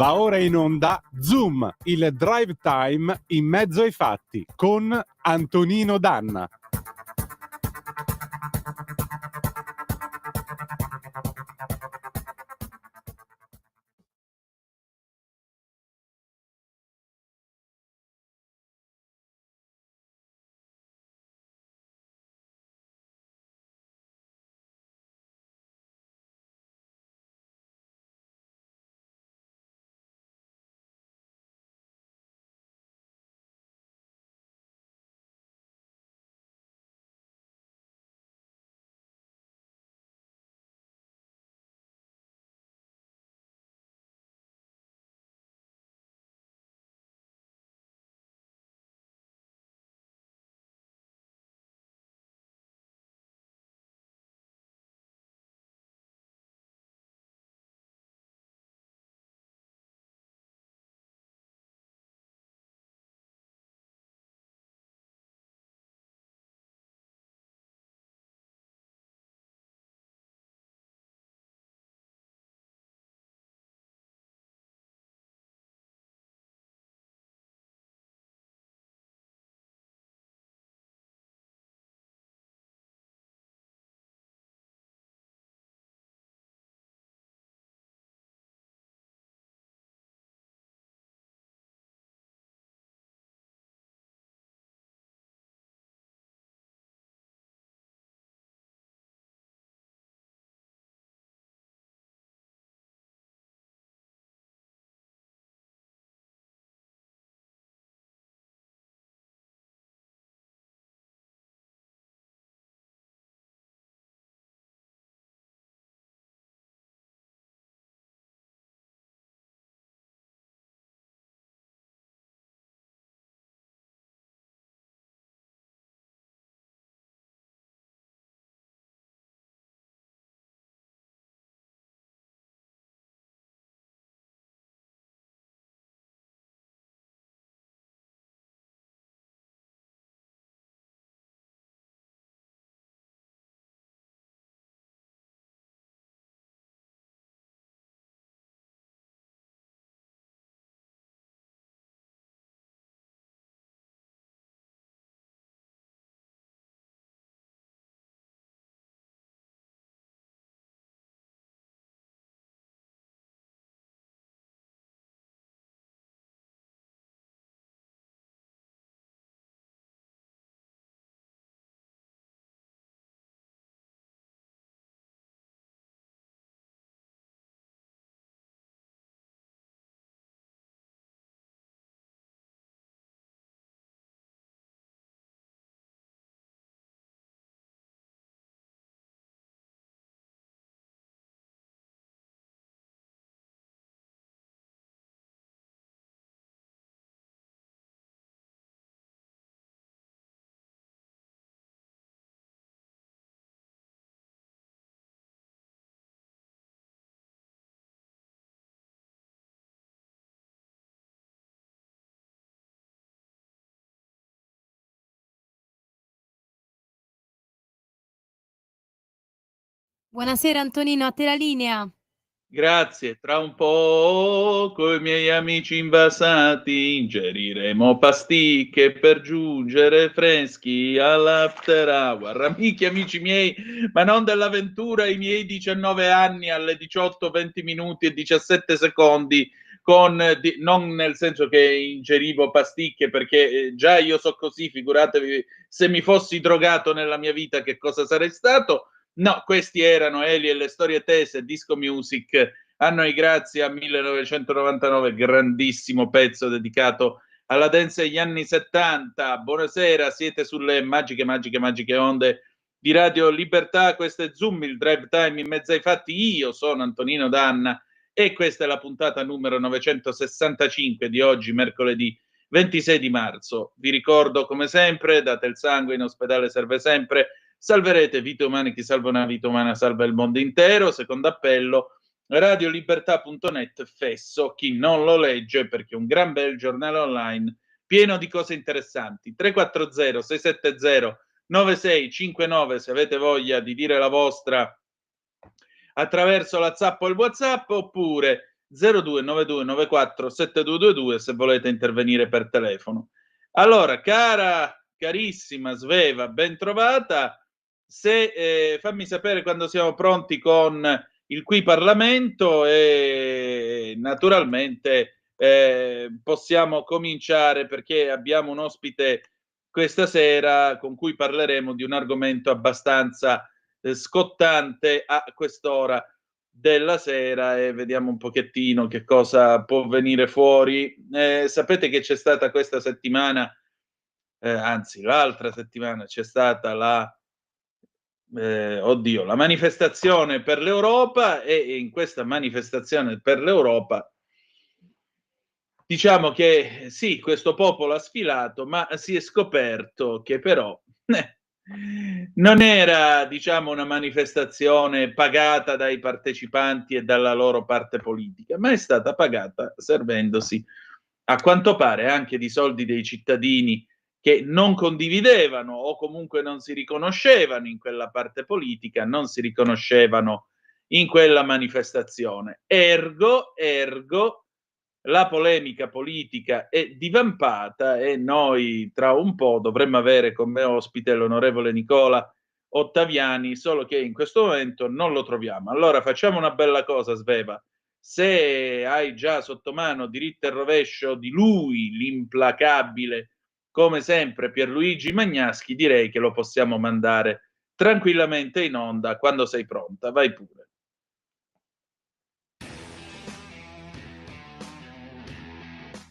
Va ora in onda Zoom, il drive time in mezzo ai fatti, con Antonino Danna. Buonasera Antonino, a te la linea. Grazie, tra un po' coi miei amici invasati ingeriremo pasticche per giungere freschi all'after hour. Amici miei, ma non dell'avventura, i miei 19 anni alle 18, 20 minuti e 17 secondi non nel senso che ingerivo pasticche, perché già io so così, figuratevi se mi fossi drogato nella mia vita che cosa sarei stato. No, questi erano Eli e le storie tese, disco music, a noi grazie a 1999, grandissimo pezzo dedicato alla dance degli anni 70. Buonasera, siete sulle magiche onde di Radio Libertà, questo è Zoom, il drive time in mezzo ai fatti. Io sono Antonino Danna e questa è la puntata numero 965 di oggi, mercoledì 26 di marzo. Vi ricordo come sempre, date il sangue, in ospedale serve sempre. Salverete vite umane, chi salva una vita umana salva il mondo intero. Secondo appello, radiolibertà.net, fesso chi non lo legge, perché è un gran bel giornale online pieno di cose interessanti. 340 670 9659 se avete voglia di dire la vostra attraverso la Zap o il WhatsApp, oppure 0292947222 se volete intervenire per telefono. Allora, carissima Sveva, ben trovata. Fammi sapere quando siamo pronti con il Qui Parlamento e naturalmente possiamo cominciare, perché abbiamo un ospite questa sera con cui parleremo di un argomento abbastanza scottante a quest'ora della sera, e vediamo un pochettino che cosa può venire fuori. Sapete che c'è stata questa settimana, anzi l'altra settimana, c'è stata la manifestazione per l'Europa, e in questa manifestazione per l'Europa diciamo che sì, questo popolo ha sfilato, ma si è scoperto che però non era, diciamo, una manifestazione pagata dai partecipanti e dalla loro parte politica, ma è stata pagata servendosi, a quanto pare, anche di soldi dei cittadini che non condividevano o comunque non si riconoscevano in quella parte politica, non si riconoscevano in quella manifestazione. Ergo, la polemica politica è divampata e noi tra un po' dovremmo avere come ospite l'onorevole Nicola Ottaviani, solo che in questo momento non lo troviamo. Allora facciamo una bella cosa, Sveva. Se hai già sotto mano diritto e rovescio di lui, l'implacabile, come sempre, Pierluigi Magnaschi, direi che lo possiamo mandare tranquillamente in onda quando sei pronta. Vai pure.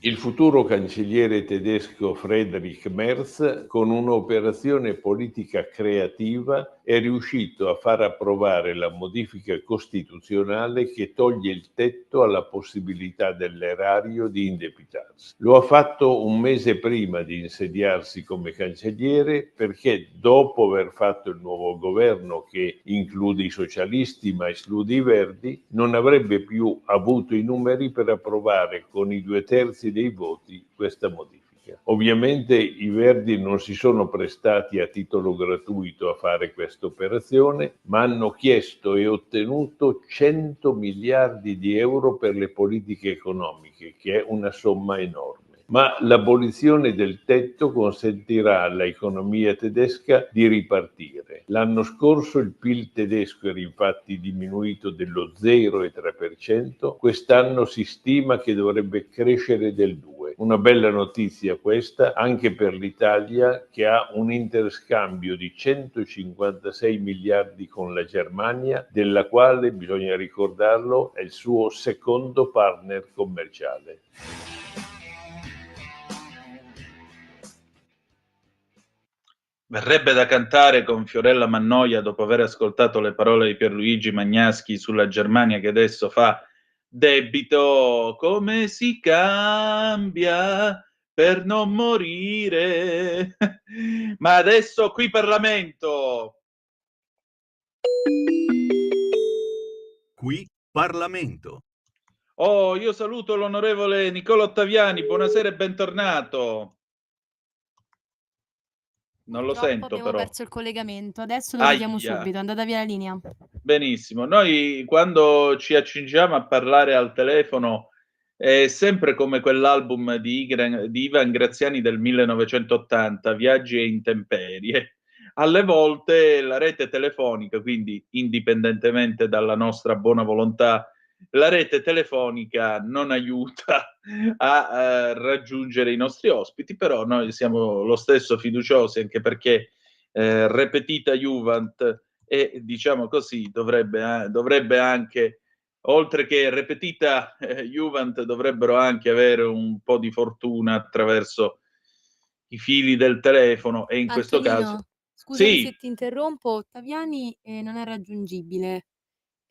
Il futuro cancelliere tedesco Friedrich Merz, con un'operazione politica creativa, è riuscito a far approvare la modifica costituzionale che toglie il tetto alla possibilità dell'erario di indebitarsi. Lo ha fatto un mese prima di insediarsi come cancelliere, perché dopo aver fatto il nuovo governo, che include i socialisti ma esclude i verdi, non avrebbe più avuto i numeri per approvare con i 2/3 dei voti questa modifica. Ovviamente i Verdi non si sono prestati a titolo gratuito a fare questa operazione, ma hanno chiesto e ottenuto 100 miliardi di euro per le politiche economiche, che è una somma enorme. Ma l'abolizione del tetto consentirà all'economia tedesca di ripartire. L'anno scorso il PIL tedesco era infatti diminuito dello 0,3%, quest'anno si stima che dovrebbe crescere del 2%. Una bella notizia questa anche per l'Italia, che ha un interscambio di 156 miliardi con la Germania, della quale, bisogna ricordarlo, è il suo secondo partner commerciale. Verrebbe da cantare con Fiorella Mannoia, dopo aver ascoltato le parole di Pierluigi Magnaschi sulla Germania che adesso fa debito. Come si cambia per non morire? Ma adesso Qui Parlamento. Qui Parlamento. Oh, io saluto l'onorevole Nicola Ottaviani, buonasera e bentornato. Non lo sento, abbiamo però. perso il collegamento, adesso lo vediamo subito, è andata via la linea. Benissimo, noi quando ci accingiamo a parlare al telefono è sempre come quell'album di Ivan Graziani del 1980, Viaggi e intemperie. Alle volte la rete telefonica, quindi indipendentemente dalla nostra buona volontà, la rete telefonica non aiuta a raggiungere i nostri ospiti, però noi siamo lo stesso fiduciosi, anche perché repetita Juvent, e diciamo così dovrebbe anche, oltre che repetita Juvent, dovrebbero anche avere un po' di fortuna attraverso i fili del telefono, e in questo caso scusami sì. se ti interrompo, Ottaviani non è raggiungibile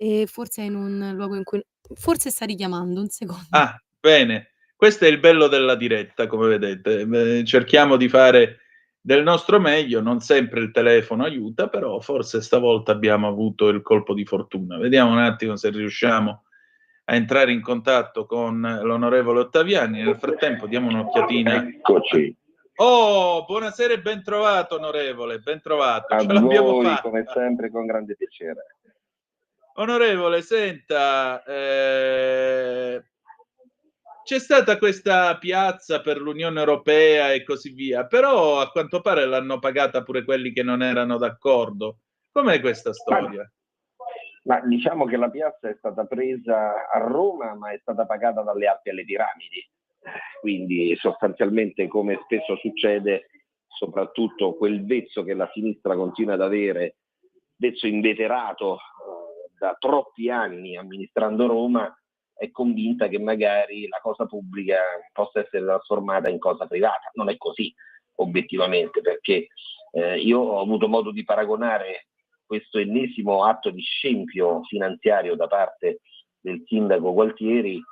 e forse è in un luogo in cui forse sta richiamando, un secondo. Ah, bene, questo è il bello della diretta, come vedete. Cerchiamo di fare del nostro meglio, non sempre il telefono aiuta, però forse stavolta abbiamo avuto il colpo di fortuna. Vediamo un attimo se riusciamo a entrare in contatto con l'onorevole Ottaviani. Nel frattempo diamo un'occhiatina. Eccoci. Oh, buonasera e ben trovato, onorevole, ben trovato. A Ce l'abbiamo voi, fatta. come sempre, con grande piacere. Onorevole, senta, c'è stata questa piazza per l'Unione Europea e così via, però a quanto pare l'hanno pagata pure quelli che non erano d'accordo. Com'è questa storia? Ma diciamo che la piazza è stata presa a Roma, ma è stata pagata dalle Alpi alle Piramidi. Quindi sostanzialmente, come spesso succede, soprattutto quel vezzo che la sinistra continua ad avere, vezzo inveterato da troppi anni amministrando Roma, è convinta che magari la cosa pubblica possa essere trasformata in cosa privata. Non è così, obiettivamente, perché io ho avuto modo di paragonare questo ennesimo atto di scempio finanziario da parte del sindaco Gualtieri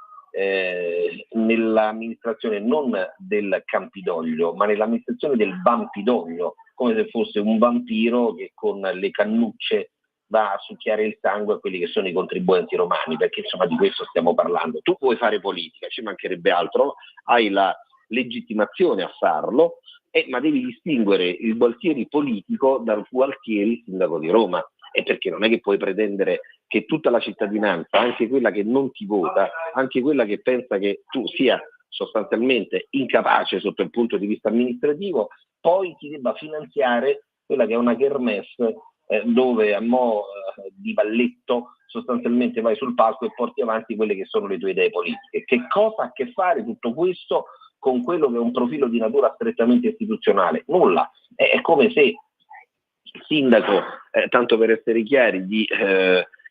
nell'amministrazione non del Campidoglio, ma nell'amministrazione del Vampidoglio, come se fosse un vampiro che con le cannucce va a succhiare il sangue a quelli che sono i contribuenti romani, perché insomma di questo stiamo parlando. Tu vuoi fare politica, ci mancherebbe altro, hai la legittimazione a farlo, ma devi distinguere il Gualtieri politico dal Gualtieri sindaco di Roma, e perché non è che puoi pretendere che tutta la cittadinanza, anche quella che non ti vota, anche quella che pensa che tu sia sostanzialmente incapace sotto il punto di vista amministrativo, poi ti debba finanziare quella che è una kermesse dove a mo' di balletto sostanzialmente vai sul palco e porti avanti quelle che sono le tue idee politiche. Che cosa ha a che fare tutto questo con quello che è un profilo di natura strettamente istituzionale? Nulla. È come se il sindaco, tanto per essere chiari, di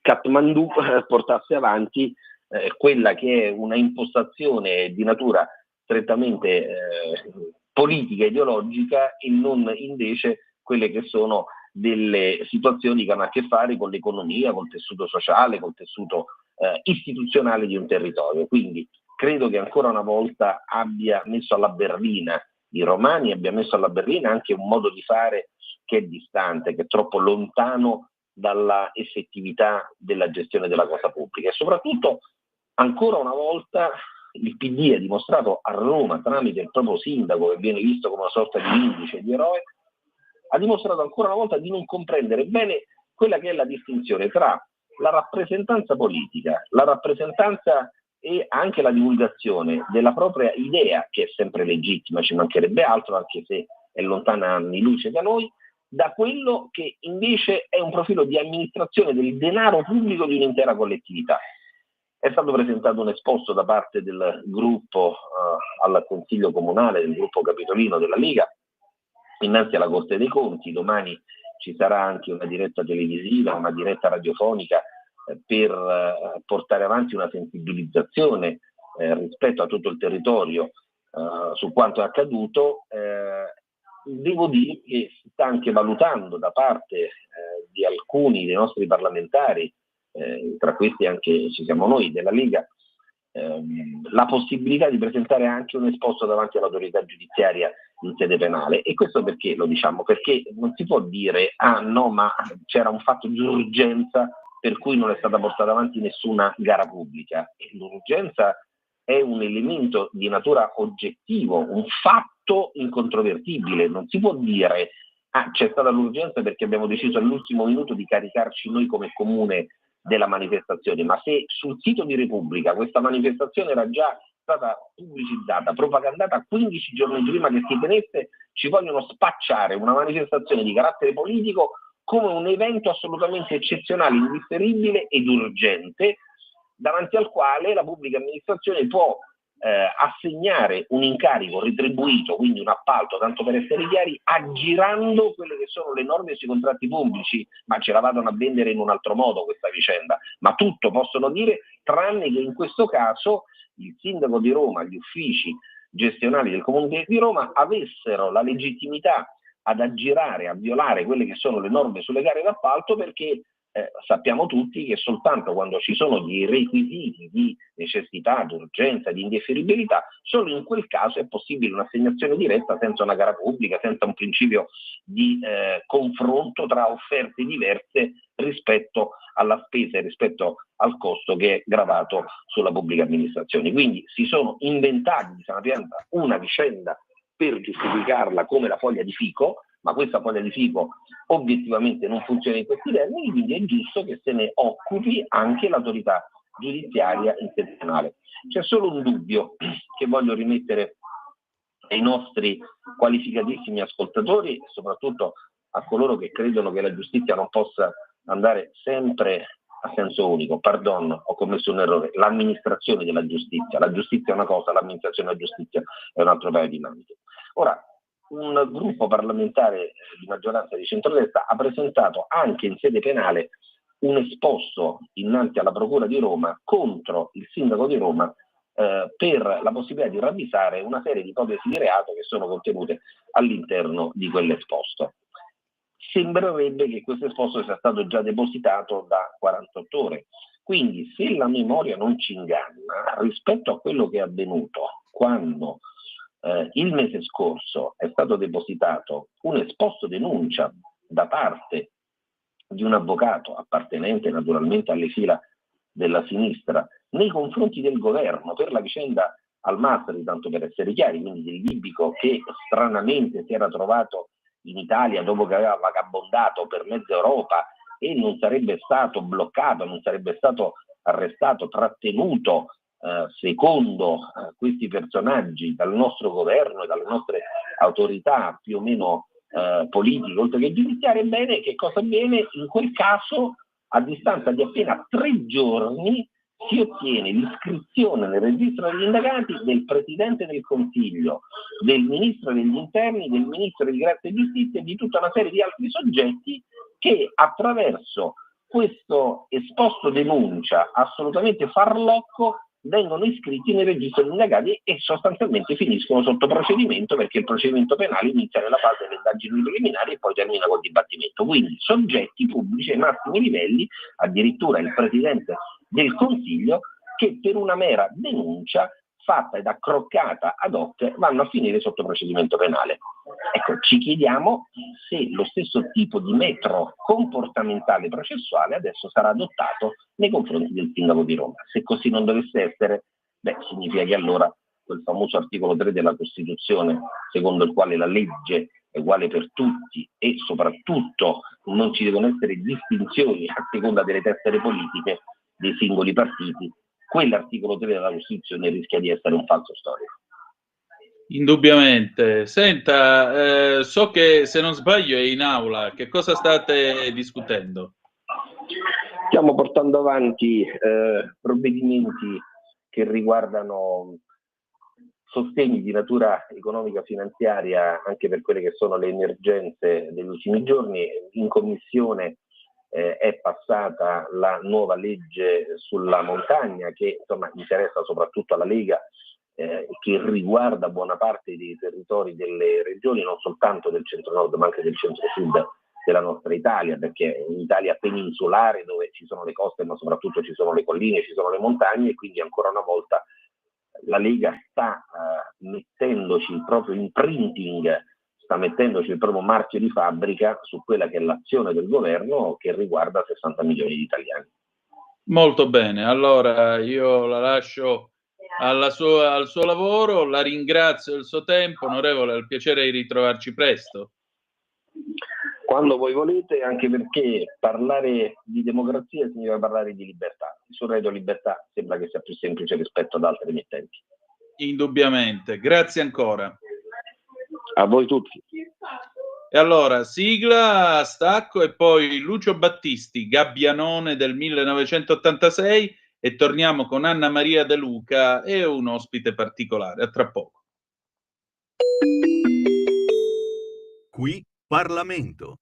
Kathmandu portasse avanti quella che è una impostazione di natura strettamente politica, ideologica, e non invece quelle che sono delle situazioni che hanno a che fare con l'economia, col tessuto sociale, col tessuto istituzionale di un territorio. Quindi credo che ancora una volta abbia messo alla berlina i romani, abbia messo alla berlina anche un modo di fare che è distante, che è troppo lontano dalla effettività della gestione della cosa pubblica. E soprattutto, ancora una volta, il PD ha dimostrato a Roma, tramite il proprio sindaco, che viene visto come una sorta di indice, di eroe, ha dimostrato ancora una volta di non comprendere bene quella che è la distinzione tra la rappresentanza politica, la rappresentanza e anche la divulgazione della propria idea, che è sempre legittima, ci mancherebbe altro, anche se è lontana anni luce da noi, da quello che invece è un profilo di amministrazione del denaro pubblico di un'intera collettività. È stato presentato un esposto da parte del gruppo al Consiglio Comunale, del gruppo capitolino della Lega, innanzi alla Corte dei Conti. Domani ci sarà anche una diretta televisiva, una diretta radiofonica per portare avanti una sensibilizzazione rispetto a tutto il territorio su quanto è accaduto. Devo dire che si sta anche valutando da parte di alcuni dei nostri parlamentari, tra questi anche ci siamo noi della Lega, la possibilità di presentare anche un esposto davanti all'autorità giudiziaria in sede penale. E questo perché lo diciamo? Perché non si può dire no, ma c'era un fatto di urgenza per cui non è stata portata avanti nessuna gara pubblica. L'urgenza è un elemento di natura oggettivo, un fatto incontrovertibile. Non si può dire c'è stata l'urgenza perché abbiamo deciso all'ultimo minuto di caricarci noi come comune della manifestazione, ma se sul sito di Repubblica questa manifestazione era già stata pubblicizzata, propagandata 15 giorni prima che si tenesse, ci vogliono spacciare una manifestazione di carattere politico come un evento assolutamente eccezionale, indifferibile ed urgente, davanti al quale la pubblica amministrazione può assegnare un incarico retribuito, quindi un appalto, tanto per essere chiari, aggirando quelle che sono le norme sui contratti pubblici, ma ce la vadano a vendere in un altro modo questa vicenda. Ma tutto possono dire, tranne che in questo caso il sindaco di Roma, gli uffici gestionali del Comune di Roma avessero la legittimità ad aggirare, a violare quelle che sono le norme sulle gare d'appalto, perché sappiamo tutti che soltanto quando ci sono dei requisiti di necessità, di urgenza, di indefferibilità, solo in quel caso è possibile un'assegnazione diretta senza una gara pubblica, senza un principio di confronto tra offerte diverse rispetto alla spesa e rispetto al costo che è gravato sulla pubblica amministrazione. Quindi si sono inventati di sana pianta una vicenda per giustificarla come la foglia di fico, ma questa foglia di fico obiettivamente non funziona in questi termini, quindi è giusto che se ne occupi anche l'autorità giudiziaria internazionale. C'è solo un dubbio che voglio rimettere ai nostri qualificatissimi ascoltatori e soprattutto a coloro che credono che la giustizia non possa andare sempre a senso unico. Pardon, ho commesso un errore. L'amministrazione della giustizia. La giustizia è una cosa, l'amministrazione della giustizia è un altro paio di maniche. Ora, un gruppo parlamentare di maggioranza di centrodestra ha presentato anche in sede penale un esposto innanzi alla Procura di Roma contro il sindaco di Roma per la possibilità di ravvisare una serie di ipotesi di reato che sono contenute all'interno di quell'esposto. Sembrerebbe che questo esposto sia stato già depositato da 48 ore. Quindi, se la memoria non ci inganna, rispetto a quello che è avvenuto quando il mese scorso è stato depositato un esposto denuncia da parte di un avvocato appartenente naturalmente alle fila della sinistra nei confronti del governo per la vicenda Al-Masri, tanto per essere chiari, quindi del libico che stranamente si era trovato in Italia dopo che aveva vagabondato per mezza Europa e non sarebbe stato bloccato, non sarebbe stato arrestato, trattenuto secondo questi personaggi dal nostro governo e dalle nostre autorità più o meno politiche oltre che giudiziarie. Bene, che cosa avviene? In quel caso, a distanza di appena 3 giorni, si ottiene l'iscrizione nel registro degli indagati del Presidente del Consiglio, del Ministro degli Interni, del Ministro di Grazia e Giustizia e di tutta una serie di altri soggetti che attraverso questo esposto denuncia assolutamente farlocco vengono iscritti nel registro degli indagati e sostanzialmente finiscono sotto procedimento, perché il procedimento penale inizia nella fase delle indagini preliminari e poi termina col dibattimento. Quindi soggetti pubblici ai massimi livelli, addirittura il Presidente del Consiglio, che per una mera denuncia fatta ed accroccata ad hoc vanno a finire sotto procedimento penale. Ecco, ci chiediamo se lo stesso tipo di metro comportamentale processuale adesso sarà adottato nei confronti del sindaco di Roma. Se così non dovesse essere, significa che allora quel famoso articolo 3 della Costituzione, secondo il quale la legge è uguale per tutti e soprattutto non ci devono essere distinzioni a seconda delle tessere politiche dei singoli partiti, quell'articolo 3 della Costituzione rischia di essere un falso storico. Indubbiamente. Senta, so che se non sbaglio è in aula, che cosa state discutendo? Stiamo portando avanti provvedimenti che riguardano sostegni di natura economica finanziaria anche per quelle che sono le emergenze degli ultimi giorni. In commissione è passata la nuova legge sulla montagna che insomma interessa soprattutto alla Lega, che riguarda buona parte dei territori delle regioni, non soltanto del centro-nord ma anche del centro-sud della nostra Italia, perché è un'Italia peninsulare dove ci sono le coste ma soprattutto ci sono le colline, ci sono le montagne, e quindi ancora una volta la Lega sta mettendoci il proprio imprinting, sta mettendoci il proprio marchio di fabbrica su quella che è l'azione del governo che riguarda 60 milioni di italiani. Molto bene, allora io la lascio al suo lavoro, la ringrazio del suo tempo, onorevole, è un piacere di ritrovarci presto. Quando voi volete, anche perché parlare di democrazia significa parlare di libertà. Il suo reddito libertà sembra che sia più semplice rispetto ad altre emittenti. Indubbiamente, grazie ancora. A voi tutti. E allora, sigla, stacco e poi Lucio Battisti, Gabbianone del 1986 e torniamo con Anna Maria De Luca e un ospite particolare. A tra poco. Qui Parlamento.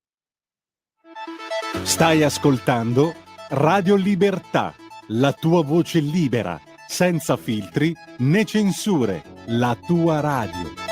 Stai ascoltando Radio Libertà, la tua voce libera, senza filtri né censure, la tua radio.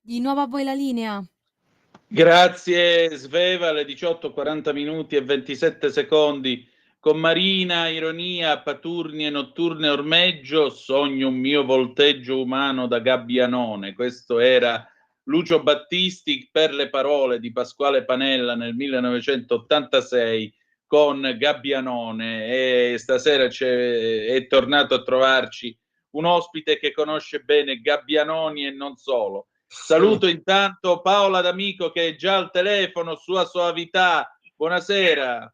Di nuovo a voi la linea. Grazie Sveva, alle 18:40 minuti e 27 secondi. Con Marina, ironia, paturnie notturne ormeggio, sogno un mio volteggio umano da gabbianone. Questo era Lucio Battisti per le parole di Pasquale Panella nel 1986 con Gabbianone, e stasera è tornato a trovarci un ospite che conosce bene Gabbianoni e non solo. Saluto intanto Paola D'Amico che è già al telefono, sua soavità. Buonasera.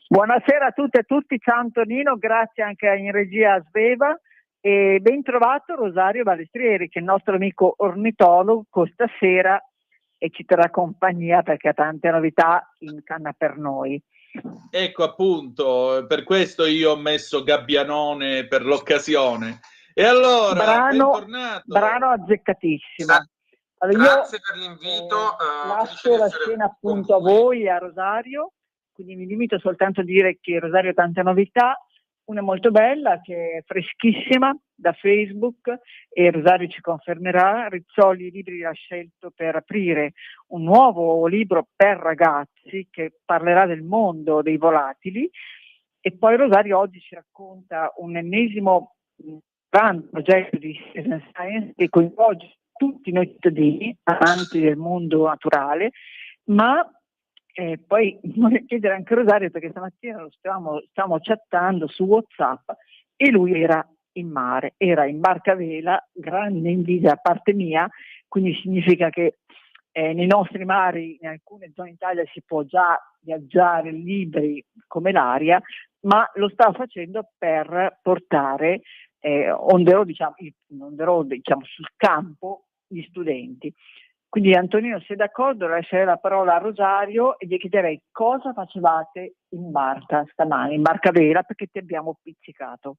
Buonasera a tutte e tutti, ciao Antonino, grazie anche in regia a Sveva e ben trovato Rosario Balestrieri, che è il nostro amico ornitologo stasera e ci terrà compagnia perché ha tante novità in canna per noi. Ecco appunto, per questo io ho messo Gabbianone per l'occasione. E allora, bentornato. Brano azzeccatissimo. Allora, grazie per l'invito. Lascio la scena appunto a voi e a Rosario. Quindi mi limito soltanto a dire che Rosario ha tante novità, una molto bella che è freschissima da Facebook e Rosario ci confermerà. Rizzoli Libri ha scelto per aprire un nuovo libro per ragazzi che parlerà del mondo dei volatili, e poi Rosario oggi ci racconta un ennesimo grande progetto di Citizen Science che coinvolge tutti noi cittadini, amanti del mondo naturale, ma poi vorrei chiedere anche a Rosario, perché stamattina lo stavamo chattando su WhatsApp e lui era in mare, era in barca a vela, grande invidia da parte mia, quindi significa che nei nostri mari, in alcune zone d'Italia si può già viaggiare liberi come l'aria, ma lo sta facendo per portare on the road, diciamo, sul campo gli studenti. Quindi Antonino, se d'accordo, lascerei la parola a Rosario e gli chiederei cosa facevate in barca stamane, in barca a vela, perché ti abbiamo pizzicato.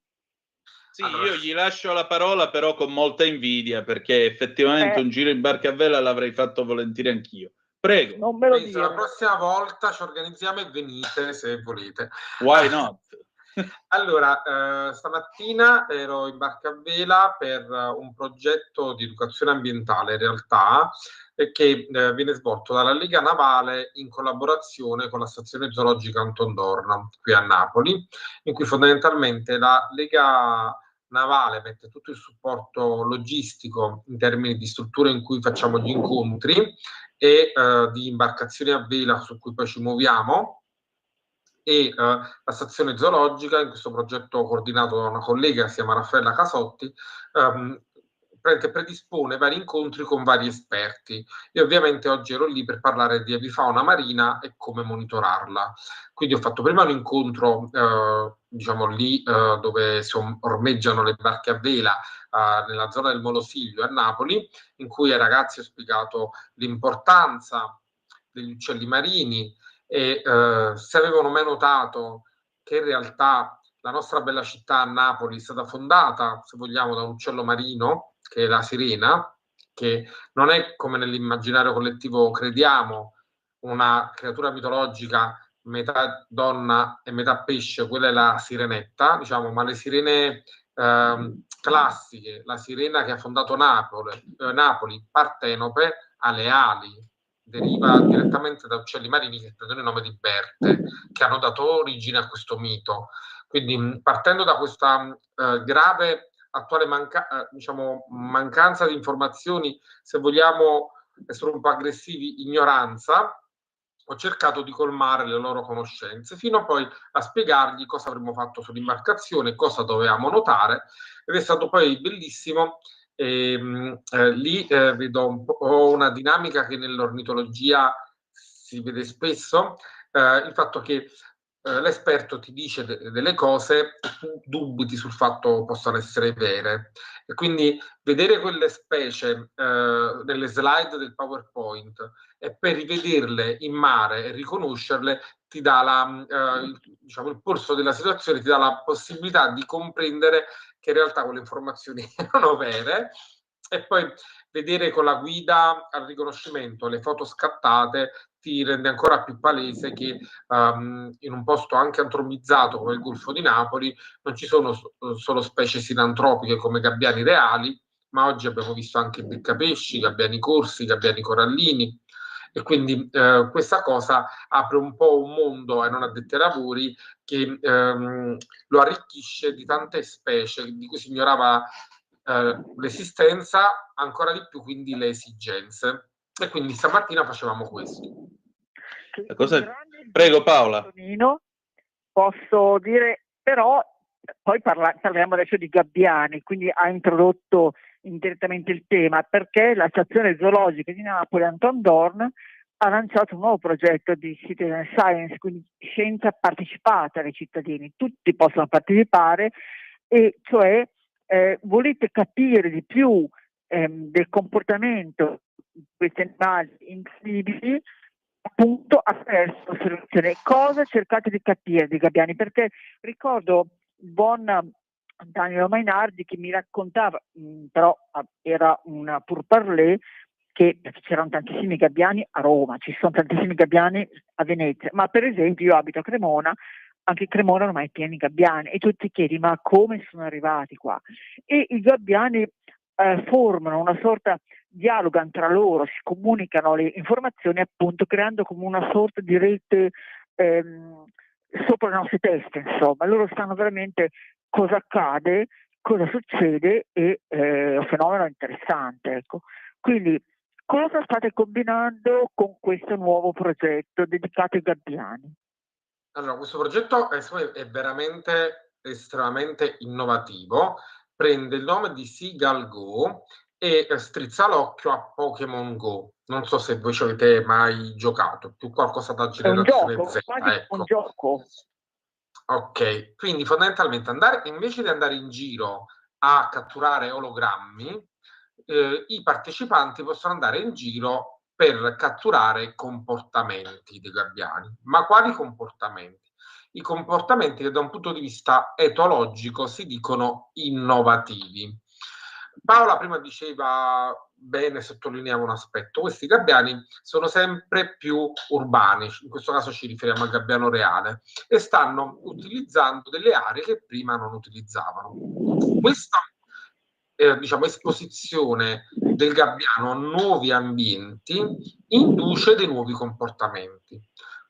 Sì, io gli lascio la parola però con molta invidia, perché effettivamente un giro in barca a vela l'avrei fatto volentieri anch'io. Prego. Non me lo dire. La prossima volta ci organizziamo e venite se volete. Why not? Allora, stamattina ero in barca a vela per un progetto di educazione ambientale, in realtà, che viene svolto dalla Lega Navale in collaborazione con la stazione zoologica Anton Dohrn, qui a Napoli, in cui fondamentalmente la Lega Navale mette tutto il supporto logistico in termini di strutture in cui facciamo gli incontri e di imbarcazioni a vela su cui poi ci muoviamo, e la stazione zoologica, in questo progetto coordinato da una collega che si chiama Raffaella Casotti, predispone vari incontri con vari esperti, e ovviamente oggi ero lì per parlare di avifauna marina e come monitorarla. Quindi ho fatto prima un incontro diciamo lì dove si ormeggiano le barche a vela, nella zona del Molosiglio a Napoli, in cui ai ragazzi ho spiegato l'importanza degli uccelli marini e se avevano mai notato che in realtà la nostra bella città a Napoli è stata fondata, se vogliamo, da un uccello marino, che è la sirena, che non è, come nell'immaginario collettivo crediamo, una creatura mitologica metà donna e metà pesce, quella è la sirenetta, diciamo, ma le sirene classiche, la sirena che ha fondato Napoli, Partenope, ha le ali, deriva direttamente da uccelli marini che prendono il nome di Berte, che hanno dato origine a questo mito. Quindi, partendo da questa grave attuale mancanza di informazioni, se vogliamo essere un po' aggressivi, ignoranza, ho cercato di colmare le loro conoscenze, fino a poi a spiegargli cosa avremmo fatto sull'imbarcazione, cosa dovevamo notare, ed è stato poi bellissimo. Lì vedo un po' una dinamica che nell'ornitologia si vede spesso, il fatto che l'esperto ti dice delle cose e tu dubiti sul fatto possano essere vere, e quindi vedere quelle specie nelle slide del PowerPoint e per rivederle in mare e riconoscerle ti dà il polso della situazione, ti dà la possibilità di comprendere che in realtà quelle informazioni erano vere, e poi vedere con la guida al riconoscimento le foto scattate ti rende ancora più palese che in un posto anche antropizzato come il Golfo di Napoli non ci sono solo specie sinantropiche come gabbiani reali, ma oggi abbiamo visto anche beccapesci, gabbiani corsi, gabbiani corallini, e quindi questa cosa apre un po' un mondo ai non addetti ai lavori che lo arricchisce di tante specie di cui si ignorava l'esistenza, ancora di più quindi le esigenze. E quindi stamattina facevamo questo. La cosa... Prego Paola. Posso dire, però poi parliamo adesso di gabbiani, quindi ha introdotto indirettamente il tema, perché la stazione zoologica di Napoli, Anton Dorn, ha lanciato un nuovo progetto di citizen science, quindi scienza partecipata dai cittadini. Tutti possono partecipare, e cioè volete capire di più del comportamento di questi animali incredibili, appunto attraverso l'osservazione. Cosa cercate di capire dei gabbiani? Perché ricordo il buon Daniel Mainardi che mi raccontava, però era una pourparlers, che c'erano tantissimi gabbiani a Roma, ci sono tantissimi gabbiani a Venezia, ma per esempio io abito a Cremona, anche Cremona ormai è pieno di gabbiani, e tu ti chiedi ma come sono arrivati qua? E i gabbiani formano una sorta di dialogo tra loro, si comunicano le informazioni, appunto creando come una sorta di rete sopra le nostre teste, insomma. Loro sanno veramente cosa accade, cosa succede, e è un fenomeno interessante, ecco. Quindi cosa state combinando con questo nuovo progetto dedicato ai gabbiani? Allora, questo progetto è veramente estremamente innovativo, prende il nome di Seagull Go e strizza l'occhio a Pokémon Go. Non so se voi ci avete mai giocato, più qualcosa da generazione Z. Ecco. Un gioco. Ok, quindi fondamentalmente invece di andare in giro a catturare ologrammi, i partecipanti possono andare in giro per catturare comportamenti dei gabbiani. Ma quali comportamenti? I comportamenti che da un punto di vista etologico si dicono innovativi. Paola prima diceva bene, sottolineava un aspetto: questi gabbiani sono sempre più urbani, in questo caso ci riferiamo al gabbiano reale, e stanno utilizzando delle aree che prima non utilizzavano. Questa esposizione del gabbiano a nuovi ambienti induce dei nuovi comportamenti.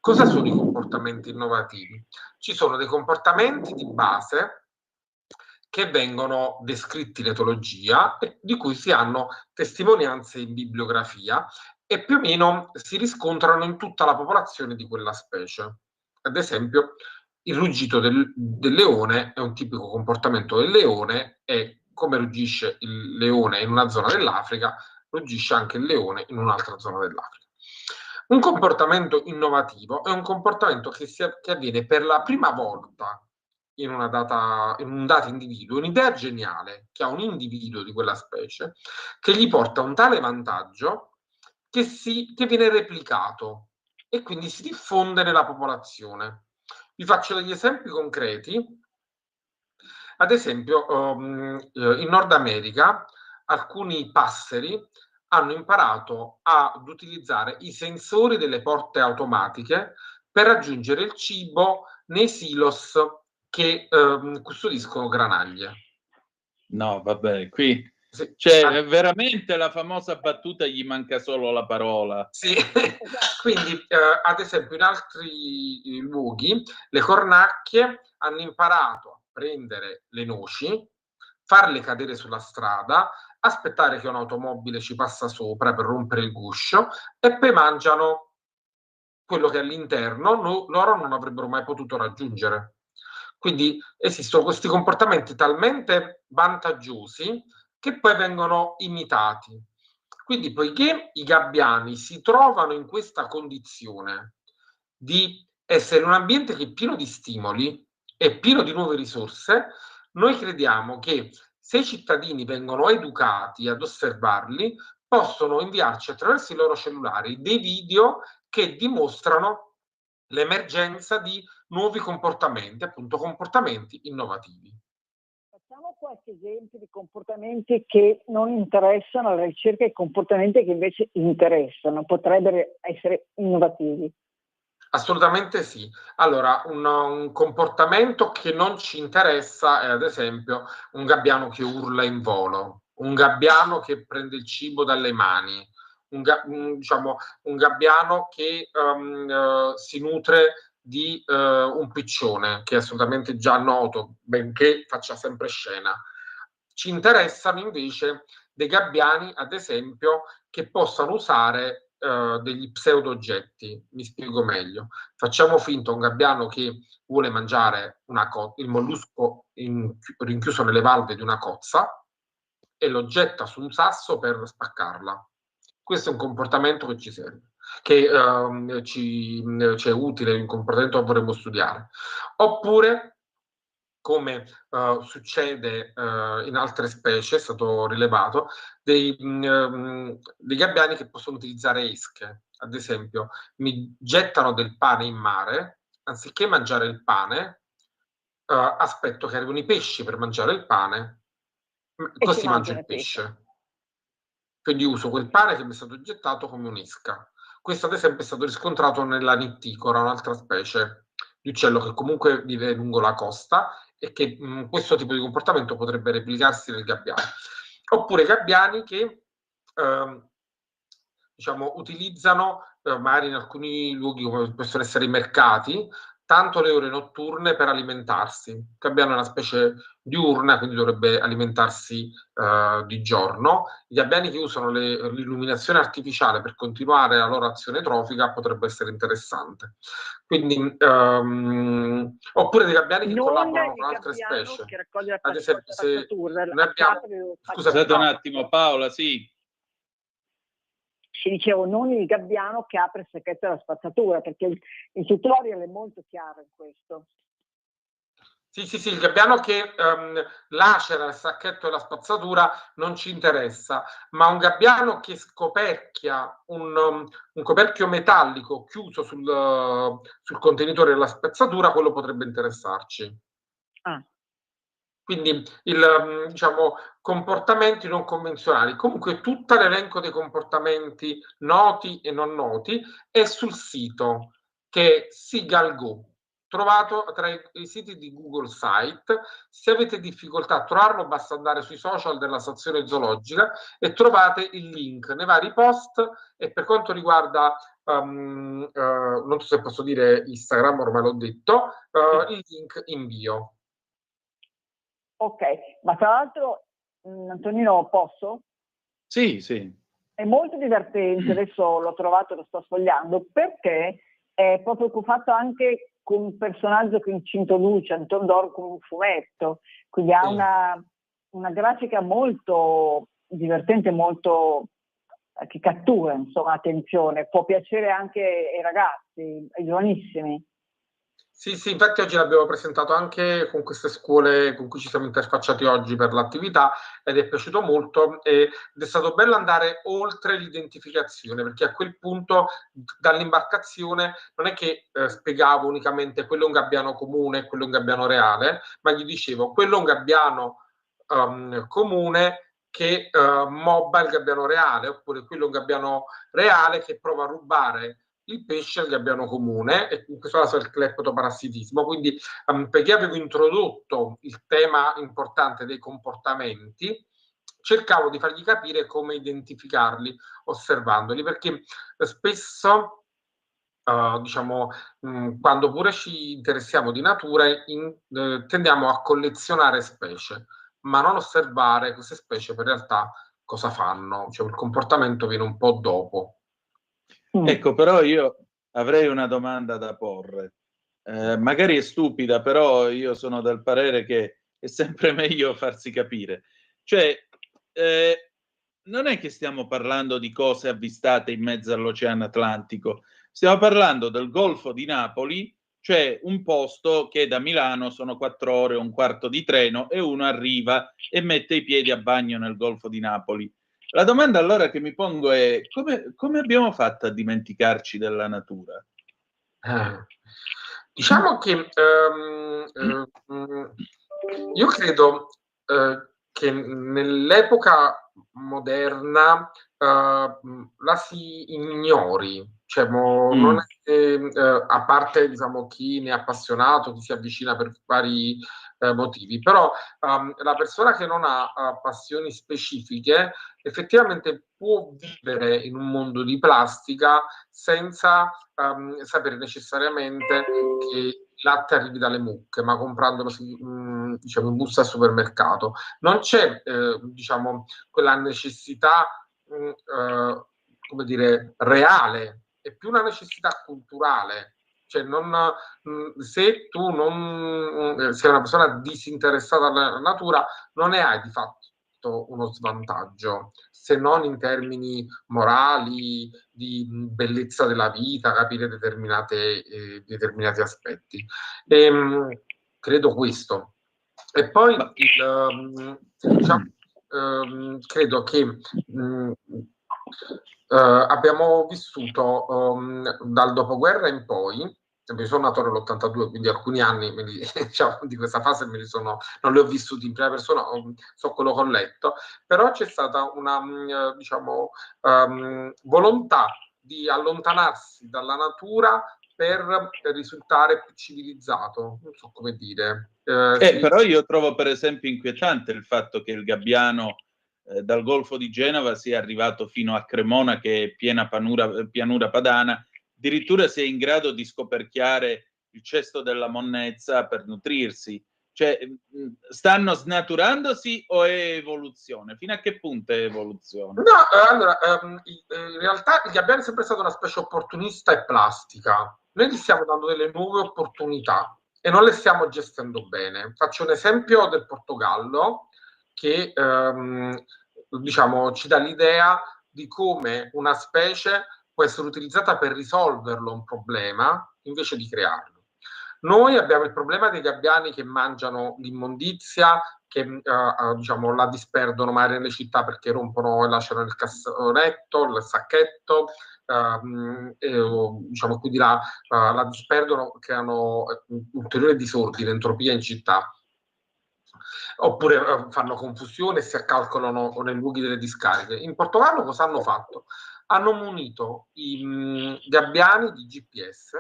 Cosa sono i comportamenti innovativi? Ci sono dei comportamenti di base che vengono descritti in etologia e di cui si hanno testimonianze in bibliografia e più o meno si riscontrano in tutta la popolazione di quella specie. Ad esempio, il ruggito del leone è un tipico comportamento del leone, e come ruggisce il leone in una zona dell'Africa, ruggisce anche il leone in un'altra zona dell'Africa. Un comportamento innovativo è un comportamento che avviene per la prima volta in un dato individuo, un'idea geniale che ha un individuo di quella specie, che gli porta un tale vantaggio che viene replicato e quindi si diffonde nella popolazione. Vi faccio degli esempi concreti. Ad esempio, in Nord America alcuni passeri hanno imparato ad utilizzare i sensori delle porte automatiche per raggiungere il cibo nei silos che custodiscono granaglie. No, vabbè, qui sì. Cioè, veramente la famosa battuta gli manca solo la parola. Sì, quindi ad esempio in altri luoghi le cornacchie hanno imparato a prendere le noci, farle cadere sulla strada, aspettare che un'automobile ci passa sopra per rompere il guscio e poi mangiano quello che all'interno loro non avrebbero mai potuto raggiungere. Quindi esistono questi comportamenti talmente vantaggiosi che poi vengono imitati. Quindi, poiché i gabbiani si trovano in questa condizione di essere in un ambiente che è pieno di stimoli e pieno di nuove risorse, noi crediamo che se i cittadini vengono educati ad osservarli, possono inviarci attraverso i loro cellulari dei video che dimostrano l'emergenza di nuovi comportamenti, appunto comportamenti innovativi. Facciamo qualche esempio di comportamenti che non interessano alla ricerca e comportamenti che invece interessano, potrebbero essere innovativi. Assolutamente sì. Allora, un comportamento che non ci interessa è ad esempio un gabbiano che urla in volo. un gabbiano che prende il cibo dalle mani, un gabbiano che si nutre di un piccione, che è assolutamente già noto, benché faccia sempre scena. Ci interessano invece dei gabbiani, ad esempio, che possano usare degli pseudo-oggetti. Mi spiego meglio. Facciamo finta un gabbiano che vuole mangiare il mollusco rinchiuso nelle valve di una cozza e lo getta su un sasso per spaccarla. Questo è un comportamento che ci serve, che ci è utile, un comportamento che vorremmo studiare. Oppure, come succede in altre specie, è stato rilevato, dei gabbiani che possono utilizzare esche. Ad esempio, mi gettano del pane in mare, anziché mangiare il pane, aspetto che arrivino i pesci per mangiare il pane, così mangio il pesce. Quindi uso quel pane che mi è stato gettato come un'esca. Questo ad esempio è stato riscontrato nella nitticora, un'altra specie di uccello che comunque vive lungo la costa e che questo tipo di comportamento potrebbe replicarsi nel gabbiano. Oppure gabbiani che utilizzano magari in alcuni luoghi come possono essere i mercati, tanto le ore notturne per alimentarsi. Il gabbiano è una specie diurna, quindi dovrebbe alimentarsi di giorno. I gabbiani che usano l'illuminazione artificiale per continuare la loro azione trofica potrebbe essere interessante. Quindi, oppure dei gabbiani che collaborano con altre specie. Ad esempio, se noi abbiamo... Scusate un attimo, Paola, sì. Ci dicevo, non il gabbiano che apre il sacchetto della spazzatura, perché il tutorial è molto chiaro in questo. Sì, il gabbiano che lacera il sacchetto della spazzatura non ci interessa, ma un gabbiano che scoperchia un coperchio metallico chiuso sul contenitore della spazzatura, quello potrebbe interessarci. Quindi comportamenti non convenzionali. Comunque tutto l'elenco dei comportamenti noti e non noti è sul sito, che è SeagullGo, trovato tra i siti di Google Site. Se avete difficoltà a trovarlo, basta andare sui social della stazione zoologica e trovate il link nei vari post. E per quanto riguarda non so se posso dire Instagram, ormai l'ho detto, il link in bio. Ok, ma tra l'altro, Antonino, posso? Sì. È molto divertente, adesso l'ho trovato, lo sto sfogliando, perché è proprio fatto anche con un personaggio che ci introduce, Anton Dor, come un fumetto, quindi ha una grafica molto divertente, molto che cattura, insomma, attenzione, può piacere anche ai ragazzi, ai giovanissimi. Sì, infatti oggi l'abbiamo presentato anche con queste scuole con cui ci siamo interfacciati oggi per l'attività ed è piaciuto molto ed è stato bello andare oltre l'identificazione, perché a quel punto dall'imbarcazione non è che spiegavo unicamente quello è un gabbiano comune, quello è un gabbiano reale, ma gli dicevo quello è un gabbiano comune che mobba il gabbiano reale, oppure quello è un gabbiano reale che prova a rubare il pesce al gabbiano comune, e in questo caso è il cleptoparassitismo. Quindi perché avevo introdotto il tema importante dei comportamenti, cercavo di fargli capire come identificarli osservandoli, perché spesso quando pure ci interessiamo di natura tendiamo a collezionare specie, ma non osservare queste specie per realtà cosa fanno, cioè il comportamento viene un po' dopo. Ecco, però io avrei una domanda da porre. Magari è stupida, però io sono del parere che è sempre meglio farsi capire. Cioè, non è che stiamo parlando di cose avvistate in mezzo all'Oceano Atlantico, stiamo parlando del Golfo di Napoli, cioè un posto che da Milano sono 4 ore, un quarto di treno, e uno arriva e mette i piedi a bagno nel Golfo di Napoli. La domanda allora che mi pongo è come abbiamo fatto a dimenticarci della natura? Diciamo che io credo che nell'epoca moderna la si ignori, cioè, non è che, a parte chi ne è appassionato, chi si avvicina per vari motivi. Però la persona che non ha passioni specifiche effettivamente può vivere in un mondo di plastica senza sapere necessariamente che il latte arrivi dalle mucche, ma comprandolo diciamo in busta al supermercato. Non c'è diciamo quella necessità come dire reale, è più una necessità culturale. Cioè se tu non sei una persona disinteressata alla natura, non ne hai di fatto uno svantaggio, se non in termini morali, di bellezza della vita, capire determinati aspetti. Credo questo. E poi diciamo, credo che abbiamo vissuto dal dopoguerra in poi. Io sono nato nell'82, quindi alcuni anni diciamo, di questa fase non li ho vissuti in prima persona, so quello che ho letto, però c'è stata una diciamo, volontà di allontanarsi dalla natura per risultare più civilizzato, non so come dire. Però io trovo per esempio inquietante il fatto che il gabbiano dal Golfo di Genova sia arrivato fino a Cremona, che è piena pianura padana, addirittura si è in grado di scoperchiare il cesto della monnezza per nutrirsi. Cioè, stanno snaturandosi o è evoluzione? Fino a che punto è evoluzione? No, allora, in realtà il gabbiano è sempre stata una specie opportunista e plastica. Noi gli stiamo dando delle nuove opportunità e non le stiamo gestendo bene. Faccio un esempio del Portogallo che diciamo ci dà l'idea di come una specie può essere utilizzata per risolverlo un problema invece di crearlo. Noi abbiamo il problema dei gabbiani che mangiano l'immondizia, che diciamo, la disperdono magari nelle città perché rompono e lasciano il cassonetto, il sacchetto, diciamo, quindi la disperdono, creano ulteriore disordine, entropia in città. Oppure fanno confusione e si accalcolano nei luoghi delle discariche. In Portogallo cosa hanno fatto? Hanno munito i gabbiani di GPS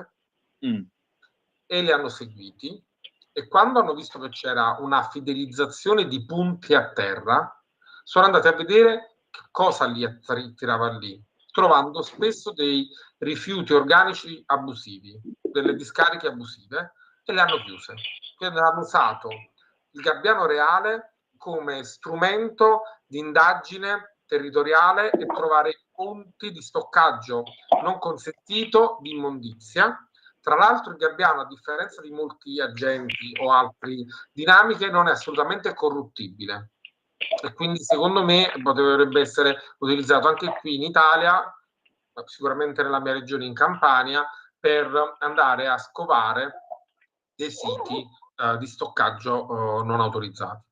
e li hanno seguiti, e quando hanno visto che c'era una fidelizzazione di punti a terra, sono andati a vedere che cosa li attirava lì, trovando spesso dei rifiuti organici abusivi, delle discariche abusive, e le hanno chiuse. Quindi hanno usato il gabbiano reale come strumento di indagine territoriale e trovare punti di stoccaggio non consentito di immondizia. Tra l'altro il gabbiano, a differenza di molti agenti o altre dinamiche, non è assolutamente corruttibile, e quindi secondo me potrebbe essere utilizzato anche qui in Italia, sicuramente nella mia regione in Campania, per andare a scovare dei siti di stoccaggio non autorizzati.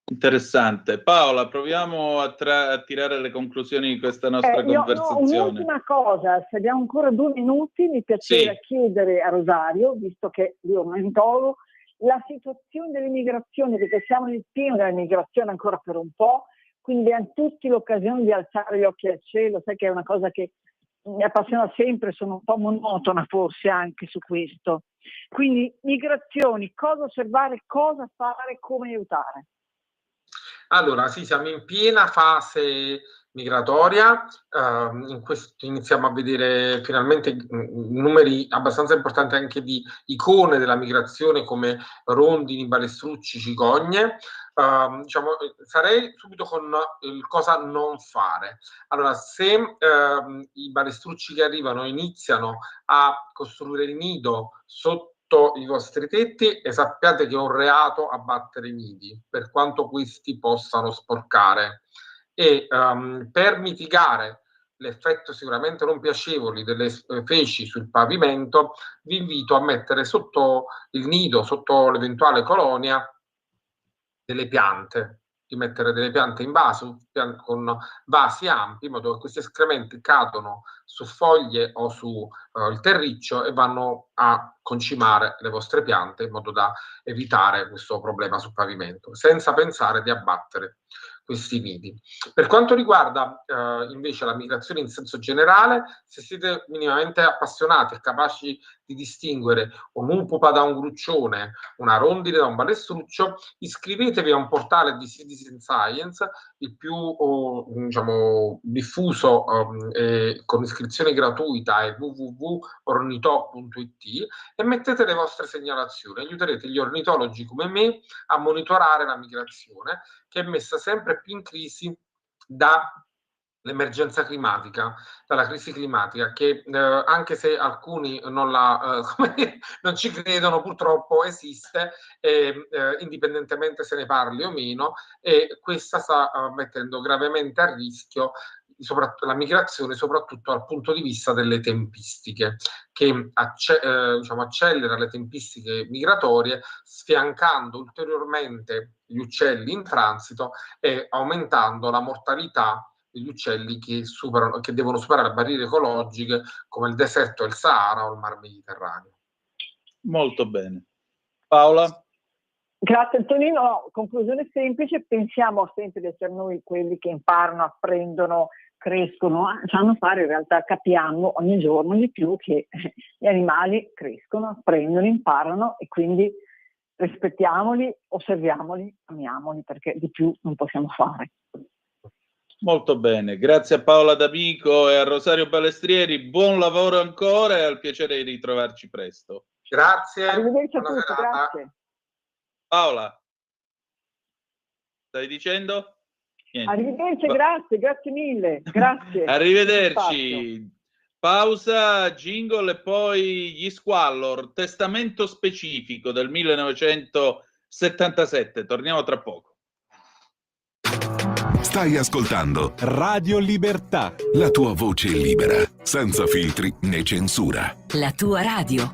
Interessante. Paola, proviamo a tirare le conclusioni di questa nostra conversazione. Un'ultima cosa, se abbiamo ancora 2 minuti, mi piaceva chiedere a Rosario, visto che io ho un mentolo, la situazione dell'immigrazione, perché siamo nel pieno della migrazione ancora per un po', quindi abbiamo tutti l'occasione di alzare gli occhi al cielo. Sai che è una cosa che mi appassiona sempre, sono un po' monotona forse anche su questo. Quindi migrazioni, cosa osservare, cosa fare, come aiutare. Allora, sì, siamo in piena fase migratoria, in questo iniziamo a vedere finalmente numeri abbastanza importanti anche di icone della migrazione come rondini, balestrucci, cicogne. Diciamo, sarei subito con il cosa non fare. Allora, se i balestrucci che arrivano iniziano a costruire il nido sotto i vostri tetti, e sappiate che è un reato abbattere i nidi, per quanto questi possano sporcare. E per mitigare l'effetto sicuramente non piacevole delle feci sul pavimento, vi invito a mettere sotto il nido, sotto l'eventuale colonia, delle piante, di mettere delle piante in vaso, con vasi ampi, in modo che questi escrementi cadono su foglie o su il terriccio e vanno a concimare le vostre piante, in modo da evitare questo problema sul pavimento, senza pensare di abbattere questi nidi. Per quanto riguarda invece la migrazione in senso generale, se siete minimamente appassionati e capaci di distinguere un'upupa da un gruccione, una rondine da un balestruccio, iscrivetevi a un portale di Citizen Science, il più diciamo, diffuso con iscrizione gratuita è www.ornito.it, e mettete le vostre segnalazioni. Aiuterete gli ornitologi come me a monitorare la migrazione, che è messa sempre più in crisi dall'emergenza climatica, dalla crisi climatica, che anche se alcuni non ci credono, purtroppo esiste, indipendentemente se ne parli o meno, e questa sta mettendo gravemente a rischio la migrazione, soprattutto dal punto di vista delle tempistiche, che diciamo, accelera le tempistiche migratorie, sfiancando ulteriormente gli uccelli in transito e aumentando la mortalità degli uccelli che devono superare barriere ecologiche come il deserto del Sahara o il Mar Mediterraneo. Molto bene. Paola? Grazie Antonino. No, conclusione semplice: pensiamo sempre di essere noi quelli che imparano, apprendono, crescono, sanno fare. In realtà capiamo ogni giorno di più che gli animali crescono, apprendono, imparano, e quindi rispettiamoli, osserviamoli, amiamoli, perché di più non possiamo fare. Molto bene, grazie a Paola D'Amico e a Rosario Balestrieri, buon lavoro ancora e al piacere di ritrovarci presto. Grazie. Arrivederci a tutti, grazie. Paola, stai dicendo? Niente. Arrivederci, grazie mille, grazie. Arrivederci. Pausa, jingle e poi gli Squallor, testamento specifico del 1977. Torniamo tra poco. Stai ascoltando Radio Libertà. la tua voce libera, senza filtri né censura. La tua radio.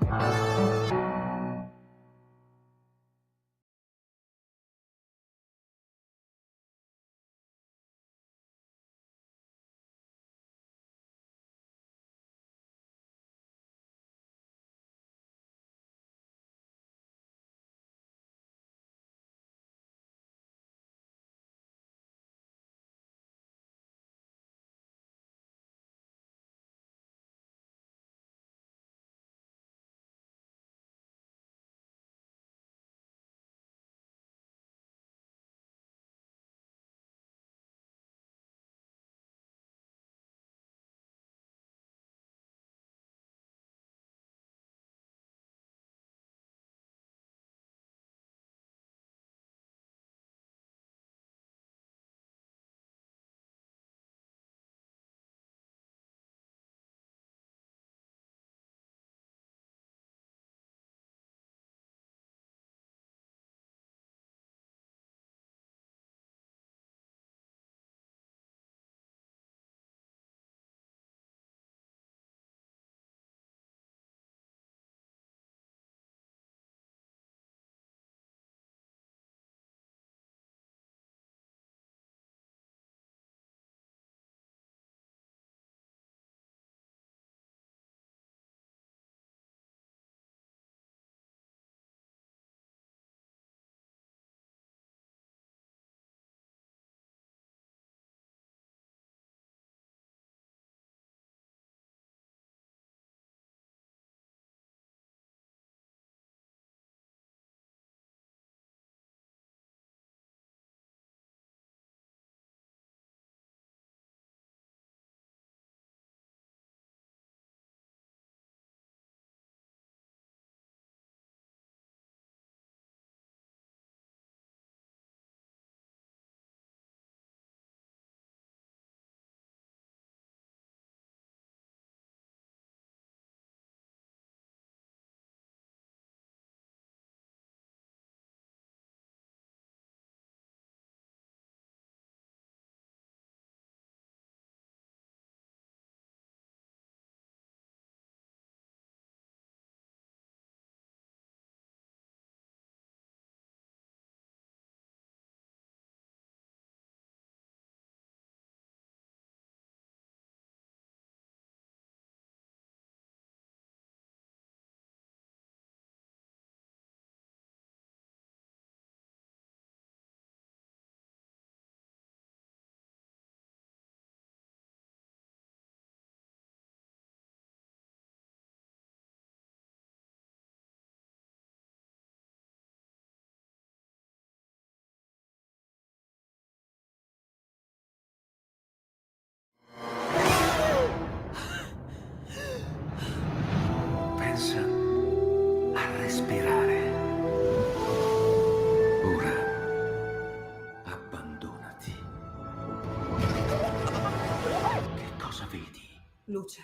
Luce,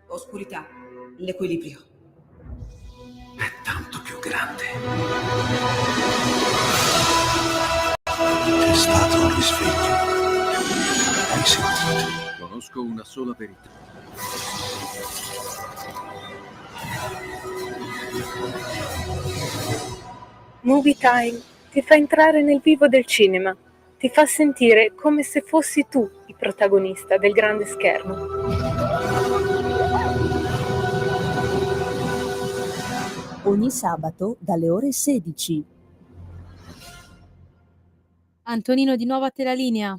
oscurità, l'equilibrio. È tanto più grande. È stato un risveglio. Hai sentito? Conosco una sola verità. Movie Time ti fa entrare nel vivo del cinema, ti fa sentire come se fossi tu il protagonista del grande schermo. Ogni sabato dalle ore 16. Antonino, di nuovo a te la linea.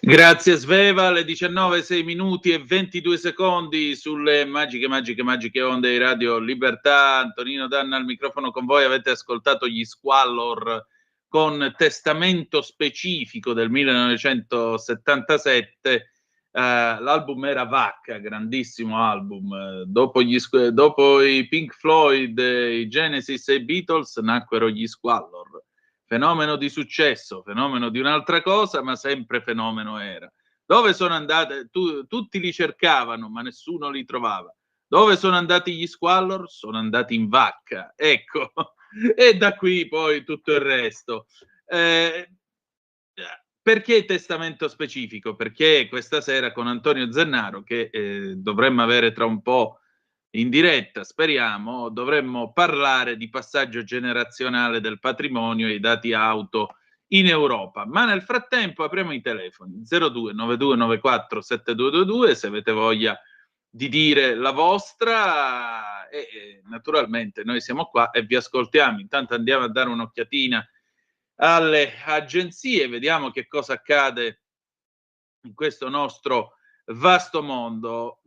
Grazie Sveva, alle 19:06 e 22 secondi sulle magiche onde di Radio Libertà. Antonino Danna al microfono con voi. Avete ascoltato gli Squallor con Testamento Specifico del 1977. L'album era Vacca, grandissimo album. Dopo i Pink Floyd, i Genesis e i Beatles nacquero gli Squallor. Fenomeno di successo, fenomeno di un'altra cosa, ma sempre fenomeno era. Dove sono andate? Tutti li cercavano, ma nessuno li trovava. Dove sono andati gli Squallor? Sono andati in vacca, ecco. E da qui poi tutto il resto. Perché testamento specifico? Perché questa sera con Antonio Zennaro, che dovremmo avere tra un po' in diretta, speriamo, dovremmo parlare di passaggio generazionale del patrimonio e i dati auto in Europa. Ma nel frattempo apriamo i telefoni 02 9294 7222 se avete voglia di dire la vostra e naturalmente noi siamo qua e vi ascoltiamo. Intanto andiamo a dare un'occhiatina alle agenzie, vediamo che cosa accade in questo nostro vasto mondo.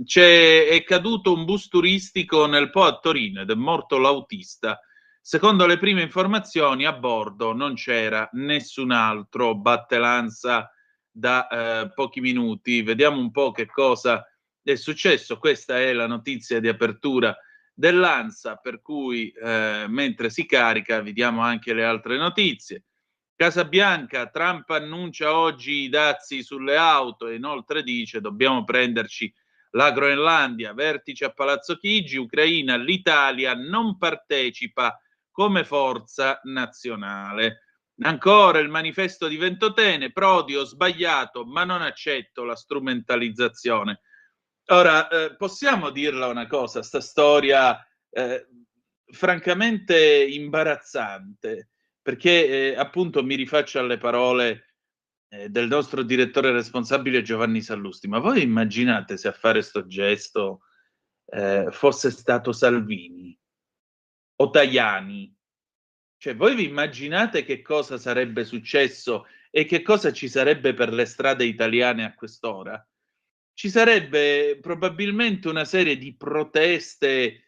È caduto un bus turistico nel Po a Torino ed è morto l'autista. Secondo le prime informazioni a bordo non c'era nessun altro. Batte l'ANSA da pochi minuti. Vediamo un po' che cosa è successo. Questa è la notizia di apertura dell'ANSA, per cui mentre si carica vi diamo anche le altre notizie. Casa Bianca, Trump annuncia oggi i dazi sulle auto e inoltre dice dobbiamo prenderci la Groenlandia, vertice a Palazzo Chigi, Ucraina, l'Italia non partecipa come forza nazionale. Ancora il manifesto di Ventotene, Prodi ho sbagliato ma non accetto la strumentalizzazione. Ora, possiamo dirla una cosa, sta storia francamente imbarazzante, perché appunto mi rifaccio alle parole del nostro direttore responsabile Giovanni Sallusti. Ma voi immaginate se a fare sto gesto fosse stato Salvini o Tajani? Cioè, voi vi immaginate che cosa sarebbe successo e che cosa ci sarebbe per le strade italiane a quest'ora? Ci sarebbe probabilmente una serie di proteste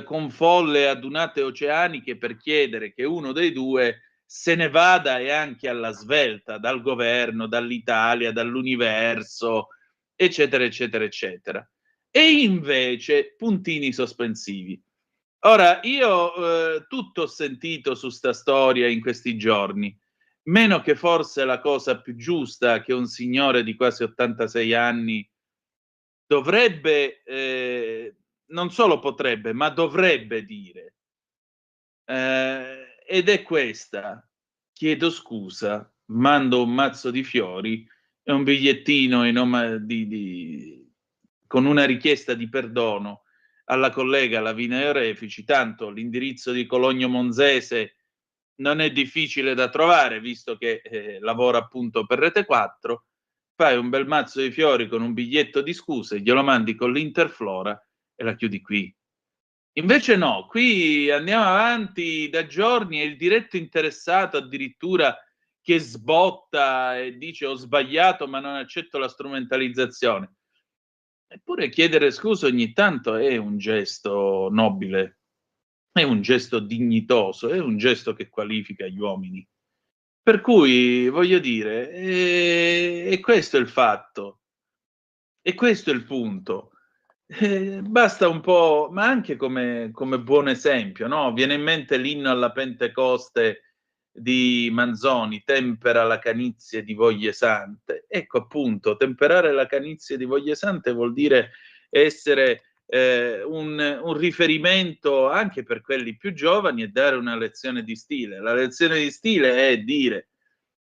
con folle adunate oceaniche per chiedere che uno dei due se ne vada e anche alla svelta dal governo, dall'Italia, dall'universo, eccetera, eccetera, eccetera. E invece puntini sospensivi. Ora, io tutto ho sentito su sta storia in questi giorni, meno che forse la cosa più giusta che un signore di quasi 86 anni dovrebbe, non solo potrebbe, ma dovrebbe dire. Ed è questa: chiedo scusa, mando un mazzo di fiori e un bigliettino con una richiesta di perdono alla collega Lavinia Orefici. Tanto l'indirizzo di Cologno Monzese non è difficile da trovare, visto che lavora appunto per Rete 4. Fai un bel mazzo di fiori con un biglietto di scuse, glielo mandi con l'Interflora e la chiudi qui. Invece no, qui andiamo avanti da giorni e il diretto interessato addirittura che sbotta e dice ho sbagliato ma non accetto la strumentalizzazione. Eppure chiedere scusa ogni tanto è un gesto nobile, è un gesto dignitoso, è un gesto che qualifica gli uomini. Per cui, voglio dire, e questo è il fatto, e questo è il punto. Basta un po', ma anche come buon esempio, no? Viene in mente l'inno alla Pentecoste di Manzoni, tempera la canizie di voglie sante. Ecco, appunto, temperare la canizie di voglie sante vuol dire essere un riferimento anche per quelli più giovani e dare una lezione di stile. La lezione di stile è dire: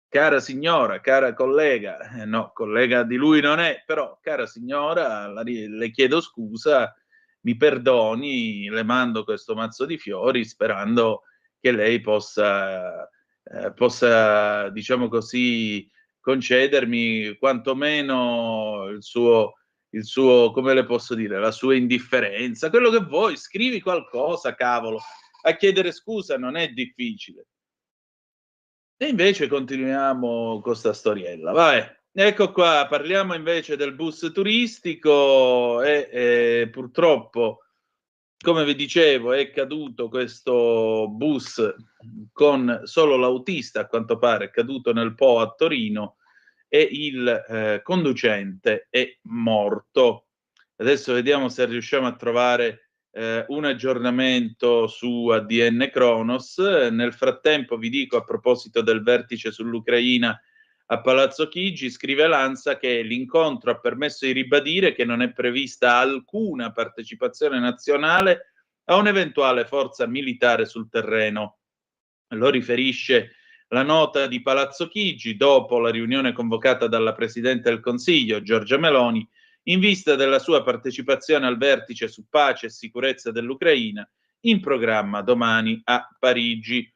cara signora, cara collega, no, collega di lui non è, però cara signora, le chiedo scusa, mi perdoni, le mando questo mazzo di fiori sperando che lei possa, diciamo così, concedermi quantomeno il suo, come le posso dire, la sua indifferenza, quello che vuoi, scrivi qualcosa, cavolo, a chiedere scusa non è difficile. E invece continuiamo con sta storiella, vai. Ecco qua, parliamo invece del bus turistico e purtroppo, come vi dicevo, è caduto questo bus con solo l'autista, a quanto pare, è caduto nel Po a Torino e il conducente è morto. Adesso vediamo se riusciamo a trovare un aggiornamento su ADN Kronos. Nel frattempo vi dico, a proposito del vertice sull'Ucraina a Palazzo Chigi, scrive Lanza che l'incontro ha permesso di ribadire che non è prevista alcuna partecipazione nazionale a un'eventuale forza militare sul terreno. Lo riferisce la nota di Palazzo Chigi dopo la riunione convocata dalla Presidente del Consiglio, Giorgia Meloni, in vista della sua partecipazione al vertice su pace e sicurezza dell'Ucraina in programma domani a Parigi.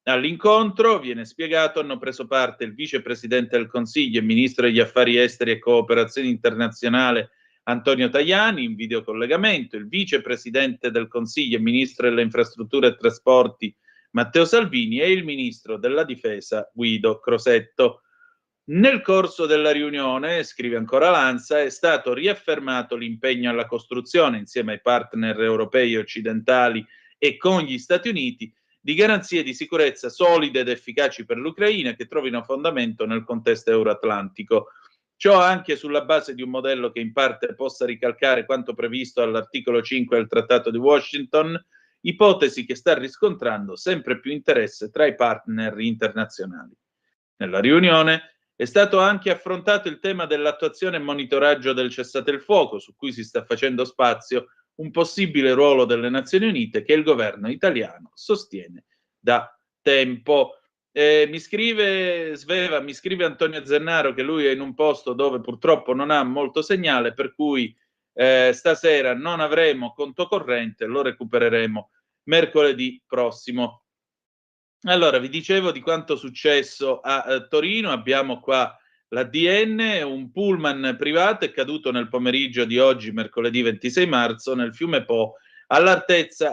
All'incontro, viene spiegato, hanno preso parte il vicepresidente del Consiglio e ministro degli affari esteri e cooperazione internazionale Antonio Tajani in videocollegamento, il vicepresidente del Consiglio e ministro delle infrastrutture e trasporti Matteo Salvini e il ministro della difesa Guido Crosetto. Nel corso della riunione, scrive ancora Lanza, è stato riaffermato l'impegno alla costruzione, insieme ai partner europei e occidentali e con gli Stati Uniti, di garanzie di sicurezza solide ed efficaci per l'Ucraina che trovino fondamento nel contesto euroatlantico. Ciò anche sulla base di un modello che in parte possa ricalcare quanto previsto all'articolo 5 del Trattato di Washington, ipotesi che sta riscontrando sempre più interesse tra i partner internazionali. Nella riunione è stato anche affrontato il tema dell'attuazione e monitoraggio del cessate il fuoco, su cui si sta facendo spazio un possibile ruolo delle Nazioni Unite che il governo italiano sostiene da tempo. Mi scrive Sveva, mi scrive Antonio Zennaro che lui è in un posto dove purtroppo non ha molto segnale, per cui stasera non avremo conto corrente, lo recupereremo mercoledì prossimo. Allora, vi dicevo di quanto successo a Torino. Abbiamo qua l'ADN, un pullman privato è caduto nel pomeriggio di oggi, mercoledì 26 marzo, nel fiume Po, all'altezza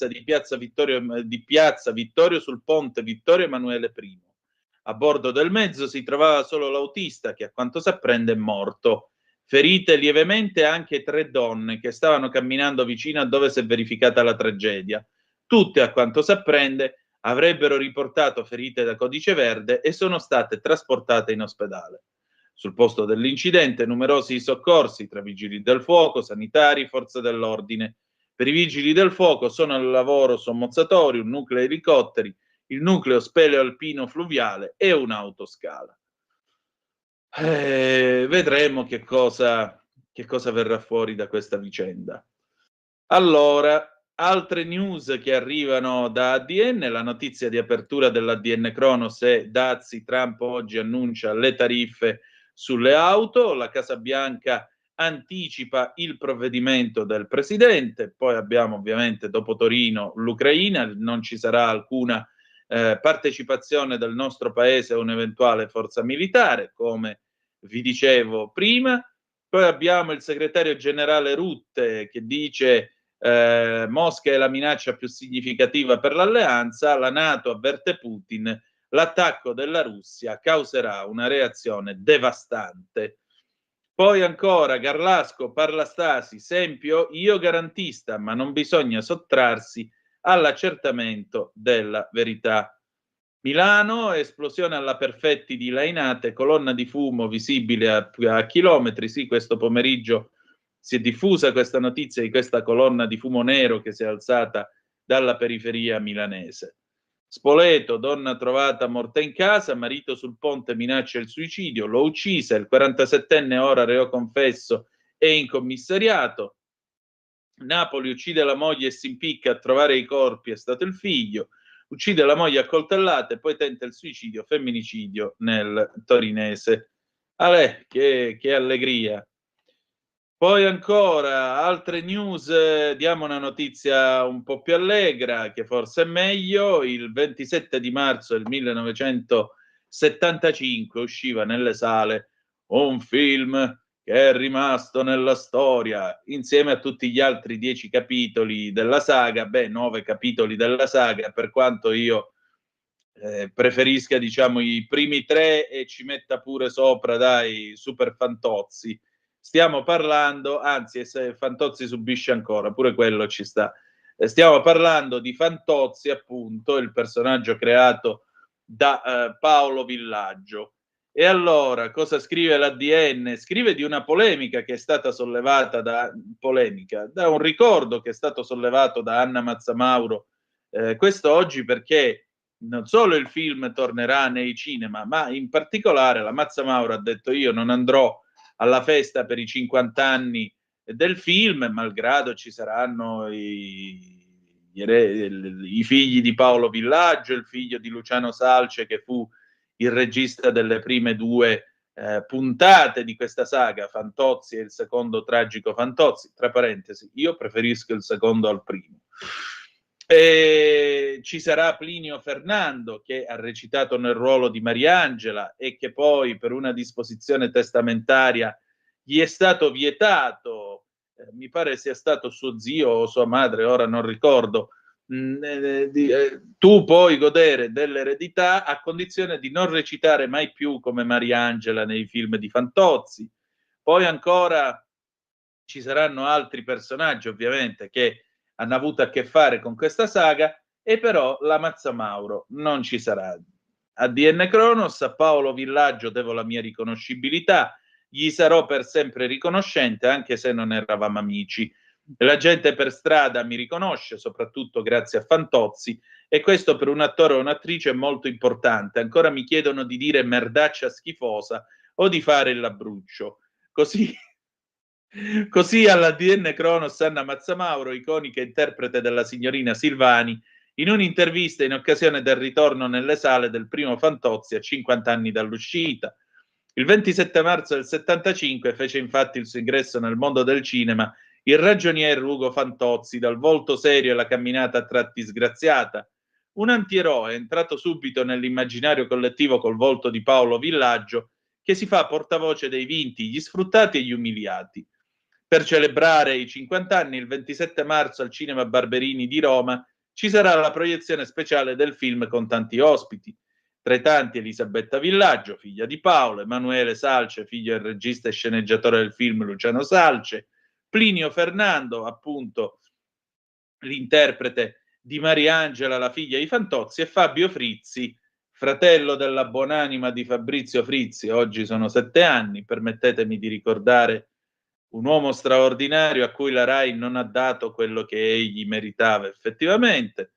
di Piazza Vittorio sul ponte Vittorio Emanuele I. A bordo del mezzo si trovava solo l'autista, che a quanto si apprende è morto. Ferite lievemente anche 3 donne che stavano camminando vicino a dove si è verificata la tragedia. Tutte, a quanto si apprende, avrebbero riportato ferite da codice verde e sono state trasportate in ospedale. Sul posto dell'incidente numerosi soccorsi tra vigili del fuoco, sanitari, forze dell'ordine. Per i vigili del fuoco sono al lavoro sommozzatori, un nucleo elicotteri, il nucleo speleoalpino fluviale e un'autoscala. Vedremo che cosa verrà fuori da questa vicenda. Allora, altre news che arrivano da ADN, la notizia di apertura dell'ADN Kronos è Dazi, Trump oggi annuncia le tariffe sulle auto, la Casa Bianca anticipa il provvedimento del presidente, poi abbiamo ovviamente dopo Torino l'Ucraina, non ci sarà alcuna partecipazione del nostro paese a un'eventuale forza militare, come vi dicevo prima. Poi abbiamo il segretario generale Rutte che dice Mosca è la minaccia più significativa per l'alleanza, la NATO avverte Putin, l'attacco della Russia causerà una reazione devastante. Poi ancora Garlasco parla Stasi, Sempio, io garantista, ma non bisogna sottrarsi all'accertamento della verità. Milano, esplosione alla Perfetti di Lainate, colonna di fumo visibile a chilometri. Sì, questo pomeriggio si è diffusa questa notizia di questa colonna di fumo nero che si è alzata dalla periferia milanese. Spoleto, donna trovata morta in casa, marito sul ponte minaccia il suicidio, l'ho uccisa, il 47enne ora reo confesso è in commissariato. Napoli uccide la moglie e si impicca a trovare i corpi, è stato il figlio. Uccide la moglie a coltellate, poi tenta il suicidio, femminicidio nel torinese. Ale, che allegria. Poi ancora altre news, diamo una notizia un po' più allegra, che forse è meglio. Il 27 di marzo del 1975 usciva nelle sale un film che è rimasto nella storia, insieme a tutti gli altri 10 capitoli della saga, 9 capitoli della saga, per quanto io preferisca, diciamo, i primi 3 e ci metta pure sopra, dai, Super Fantozzi. Stiamo parlando, anzi, se Fantozzi subisce ancora, pure quello ci sta. Stiamo parlando di Fantozzi, appunto, il personaggio creato da Paolo Villaggio. E allora, cosa scrive l'ADN? Scrive di una polemica che è stata sollevata da un ricordo che è stato sollevato da Anna Mazzamauro questo oggi, perché non solo il film tornerà nei cinema, ma in particolare la Mazzamauro ha detto: io non andrò alla festa per i 50 anni del film, malgrado ci saranno i figli di Paolo Villaggio, il figlio di Luciano Salce, che fu il regista delle prime 2 puntate di questa saga, Fantozzi e il secondo tragico Fantozzi. Tra parentesi, io preferisco il secondo al primo. Ci sarà Plinio Fernando, che ha recitato nel ruolo di Mariangela e che poi per una disposizione testamentaria gli è stato vietato, mi pare sia stato suo zio o sua madre, ora non ricordo, tu puoi godere dell'eredità a condizione di non recitare mai più come Mariangela nei film di Fantozzi. Poi ancora ci saranno altri personaggi, ovviamente, che hanno avuto a che fare con questa saga, e però la Mazzamauro non ci sarà. A DN Cronos, a Paolo Villaggio devo la mia riconoscibilità, gli sarò per sempre riconoscente, anche se non eravamo amici. La gente per strada mi riconosce, soprattutto grazie a Fantozzi, e questo per un attore o un'attrice è molto importante. Ancora mi chiedono di dire merdaccia schifosa o di fare il labbruccio. Così alla DN Cronos Anna Mazzamauro, iconica interprete della signorina Silvani, in un'intervista in occasione del ritorno nelle sale del primo Fantozzi a 50 anni dall'uscita. Il 27 marzo del 75 fece infatti il suo ingresso nel mondo del cinema il ragionier Ugo Fantozzi, dal volto serio e la camminata a tratti sgraziata. Un antieroe entrato subito nell'immaginario collettivo col volto di Paolo Villaggio, che si fa portavoce dei vinti, gli sfruttati e gli umiliati. Per celebrare i 50 anni, il 27 marzo al Cinema Barberini di Roma ci sarà la proiezione speciale del film con tanti ospiti. Tra i tanti Elisabetta Villaggio, figlia di Paolo, Emanuele Salce, figlio del regista e sceneggiatore del film Luciano Salce, Plinio Fernando, appunto l'interprete di Mariangela, la figlia di Fantozzi, e Fabio Frizzi, fratello della buonanima di Fabrizio Frizzi. Oggi sono 7 anni, permettetemi di ricordare un uomo straordinario a cui la RAI non ha dato quello che egli meritava effettivamente.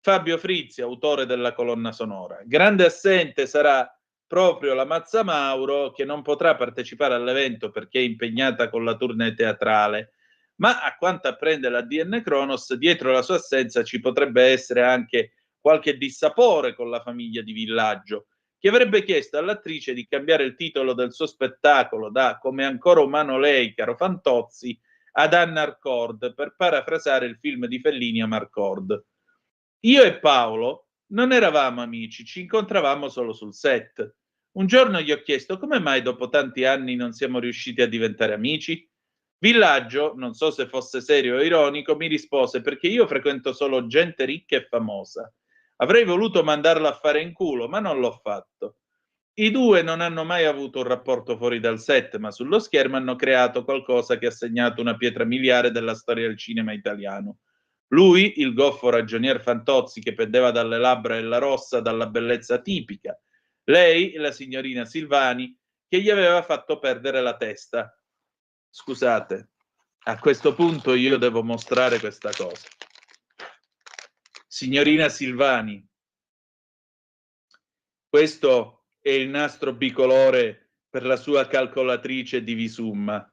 Fabio Frizzi, autore della colonna sonora. Grande assente sarà proprio la Mazzamauro, che non potrà partecipare all'evento perché è impegnata con la tournée teatrale, ma a quanto apprende la DN Cronos, dietro la sua assenza ci potrebbe essere anche qualche dissapore con la famiglia di Villaggio, che avrebbe chiesto all'attrice di cambiare il titolo del suo spettacolo da Come ancora umano lei, caro Fantozzi, ad Anna Arcord, per parafrasare il film di Fellini Amarcord. Io e Paolo non eravamo amici, ci incontravamo solo sul set. Un giorno gli ho chiesto come mai dopo tanti anni non siamo riusciti a diventare amici. Villaggio, non so se fosse serio o ironico, mi rispose: perché io frequento solo gente ricca e famosa. Avrei voluto mandarlo a fare in culo, ma non l'ho fatto. I due non hanno mai avuto un rapporto fuori dal set, ma sullo schermo hanno creato qualcosa che ha segnato una pietra miliare della storia del cinema italiano. Lui, il goffo ragionier Fantozzi che pendeva dalle labbra e la rossa dalla bellezza tipica. Lei, la signorina Silvani, che gli aveva fatto perdere la testa. Scusate, a questo punto io devo mostrare questa cosa. Signorina Silvani, Questo è il nastro bicolore per la sua calcolatrice di Visumma.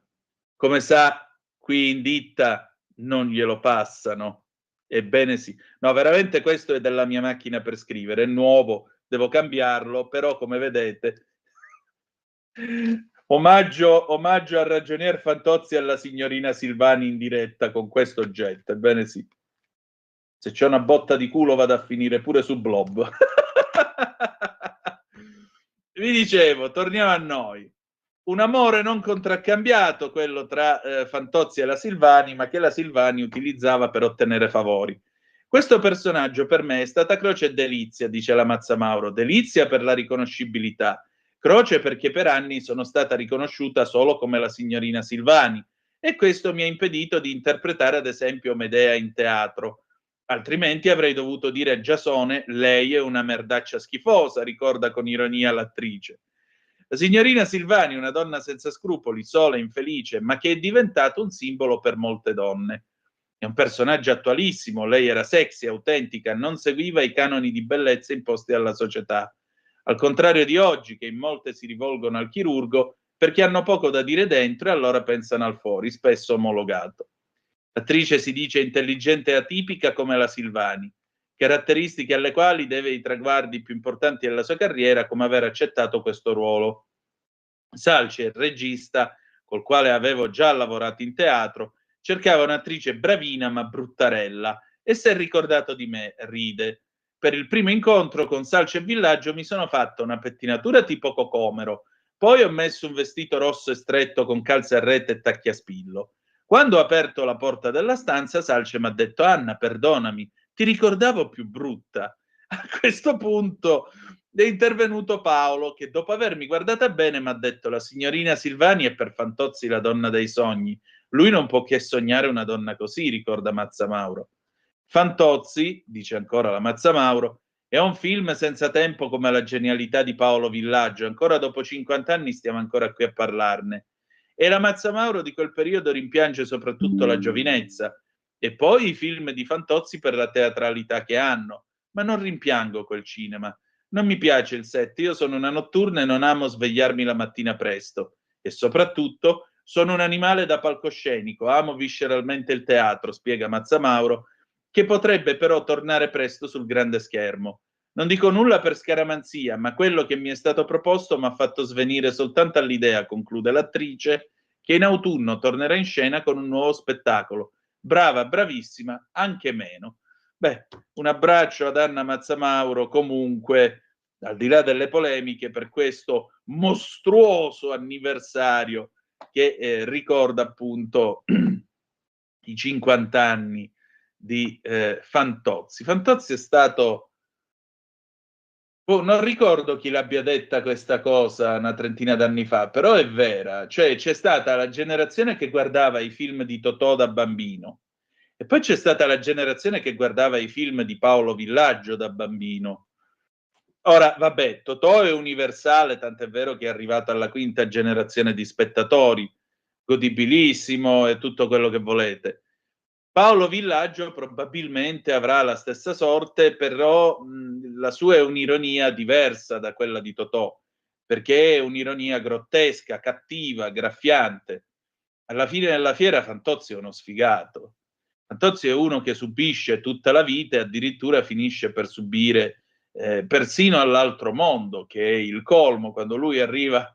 Come sa, qui in ditta non glielo passano. Ebbene sì. No, veramente questo è della mia macchina per scrivere, è nuovo, devo cambiarlo, però come vedete omaggio al ragionier Fantozzi e alla signorina Silvani in diretta con questo oggetto. Ebbene sì. Se c'è una botta di culo vado a finire pure su Blob. Vi dicevo, torniamo a noi. Un amore non contraccambiato, quello tra Fantozzi e la Silvani, ma che la Silvani utilizzava per ottenere favori. Questo personaggio per me è stata croce e delizia, dice la Mazzamauro. Delizia per la riconoscibilità, croce perché per anni sono stata riconosciuta solo come la signorina Silvani e questo mi ha impedito di interpretare ad esempio Medea in teatro. Altrimenti avrei dovuto dire a Giasone: lei è una merdaccia schifosa, ricorda con ironia l'attrice. La signorina Silvani, una donna senza scrupoli, sola, infelice, ma che è diventato un simbolo per molte donne. È un personaggio attualissimo, lei era sexy, autentica, non seguiva i canoni di bellezza imposti dalla società. Al contrario di oggi, che in molte si rivolgono al chirurgo perché hanno poco da dire dentro e allora pensano al fuori, spesso omologato. L'attrice si dice intelligente e atipica come la Silvani, caratteristiche alle quali deve i traguardi più importanti della sua carriera, come aver accettato questo ruolo. Salce, il regista, col quale avevo già lavorato in teatro, cercava un'attrice bravina ma bruttarella e si è ricordato di me, ride. Per il primo incontro con Salce e Villaggio mi sono fatto una pettinatura tipo cocomero, poi ho messo un vestito rosso e stretto con calze a rete e tacchi a spillo. Quando ho aperto la porta della stanza, Salce mi ha detto: Anna, perdonami, ti ricordavo più brutta. A questo punto è intervenuto Paolo, che dopo avermi guardata bene mi ha detto: la signorina Silvani è per Fantozzi la donna dei sogni. Lui non può che sognare una donna così, ricorda Mazzamauro. Fantozzi, dice ancora la Mazzamauro, è un film senza tempo come la genialità di Paolo Villaggio. Ancora dopo 50 anni stiamo ancora qui a parlarne. E la Mazzamauro di quel periodo rimpiange soprattutto la giovinezza e poi i film di Fantozzi per la teatralità che hanno, ma non rimpiango quel cinema. Non mi piace il set, io sono una notturna e non amo svegliarmi la mattina presto e soprattutto sono un animale da palcoscenico, amo visceralmente il teatro, spiega Mazzamauro, che potrebbe però tornare presto sul grande schermo. Non dico nulla per scaramanzia, ma quello che mi è stato proposto mi ha fatto svenire soltanto all'idea, conclude l'attrice, che in autunno tornerà in scena con un nuovo spettacolo. Brava, bravissima, anche meno. Beh, un abbraccio ad Anna Mazzamauro, comunque, al di là delle polemiche, per questo mostruoso anniversario che ricorda appunto i 50 anni di Fantozzi. Fantozzi è stato... non ricordo chi l'abbia detta questa cosa una trentina d'anni fa, però è vera. Cioè, c'è stata la generazione che guardava i film di Totò da bambino e poi c'è stata la generazione che guardava i film di Paolo Villaggio da bambino. Ora, vabbè, Totò è universale, tant'è vero che è arrivato alla quinta generazione di spettatori, godibilissimo e tutto quello che volete. Paolo Villaggio probabilmente avrà la stessa sorte, però la sua è un'ironia diversa da quella di Totò, perché è un'ironia grottesca, cattiva, graffiante. Alla fine della fiera Fantozzi è uno sfigato. Fantozzi è uno che subisce tutta la vita e addirittura finisce per subire persino all'altro mondo, che è il colmo, quando lui arriva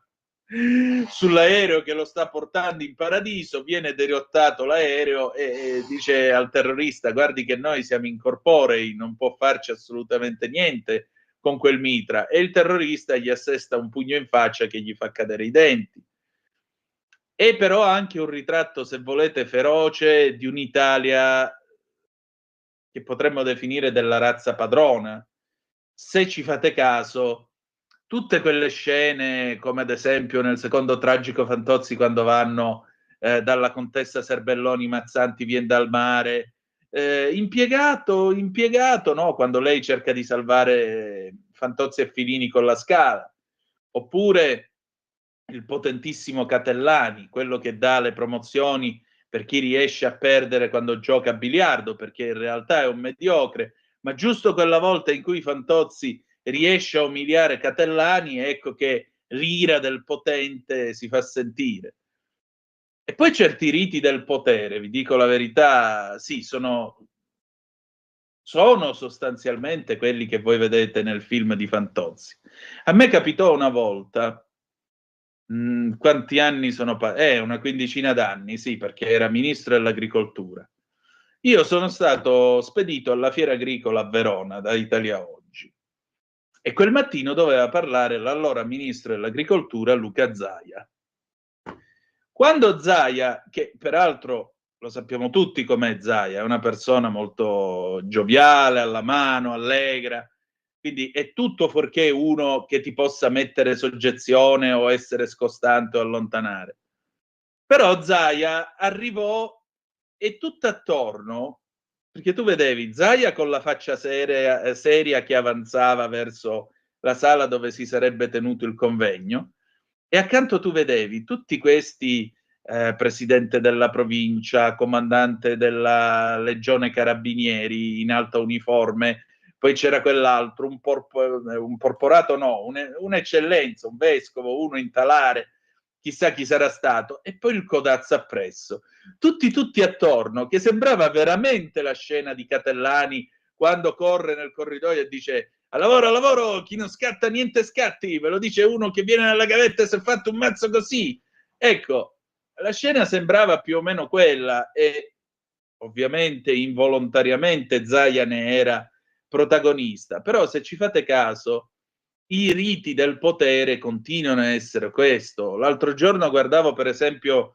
sull'aereo che lo sta portando in paradiso, viene dirottato l'aereo e dice al terrorista: guardi che noi siamo incorporei, non può farci assolutamente niente con quel mitra, e il terrorista gli assesta un pugno in faccia che gli fa cadere i denti. È però anche un ritratto, se volete, feroce di un'Italia che potremmo definire della razza padrona. Se ci fate caso, tutte quelle scene, come ad esempio nel secondo tragico Fantozzi, quando vanno dalla contessa Serbelloni Mazzanti vien dal mare, impiegato, no? Quando lei cerca di salvare Fantozzi e Filini con la scala, oppure il potentissimo Catellani, quello che dà le promozioni per chi riesce a perdere quando gioca a biliardo, perché in realtà è un mediocre, ma giusto quella volta in cui Fantozzi riesce a umiliare Catellani, ecco che l'ira del potente si fa sentire. E poi certi riti del potere, vi dico la verità, sì, sono sostanzialmente quelli che voi vedete nel film di Fantozzi. A me capitò una volta, quanti anni sono una quindicina d'anni, sì, perché era ministro dell'agricoltura. Io sono stato spedito alla fiera agricola a Verona da Italia Oggi e quel mattino doveva parlare l'allora ministro dell'agricoltura Luca Zaia. Quando Zaia, che peraltro lo sappiamo tutti com'è Zaia, è una persona molto gioviale, alla mano, allegra, quindi è tutto fuorché uno che ti possa mettere soggezione o essere scostante o allontanare. Però Zaia arrivò e tutto attorno, perché tu vedevi Zaia con la faccia seria che avanzava verso la sala dove si sarebbe tenuto il convegno, e accanto tu vedevi tutti questi presidente della provincia, comandante della legione carabinieri in alta uniforme, poi c'era quell'altro, un porporato no, un'eccellenza, un vescovo, uno in talare, chissà chi sarà stato, e poi il codazzo appresso. Tutti attorno, che sembrava veramente la scena di Catellani quando corre nel corridoio e dice a lavoro, chi non scatta niente scatti, ve lo dice uno che viene nella gavetta e si è fatto un mazzo così. Ecco, la scena sembrava più o meno quella e ovviamente involontariamente Zaia ne era protagonista, però se ci fate caso i riti del potere continuano a essere questo. L'altro giorno guardavo per esempio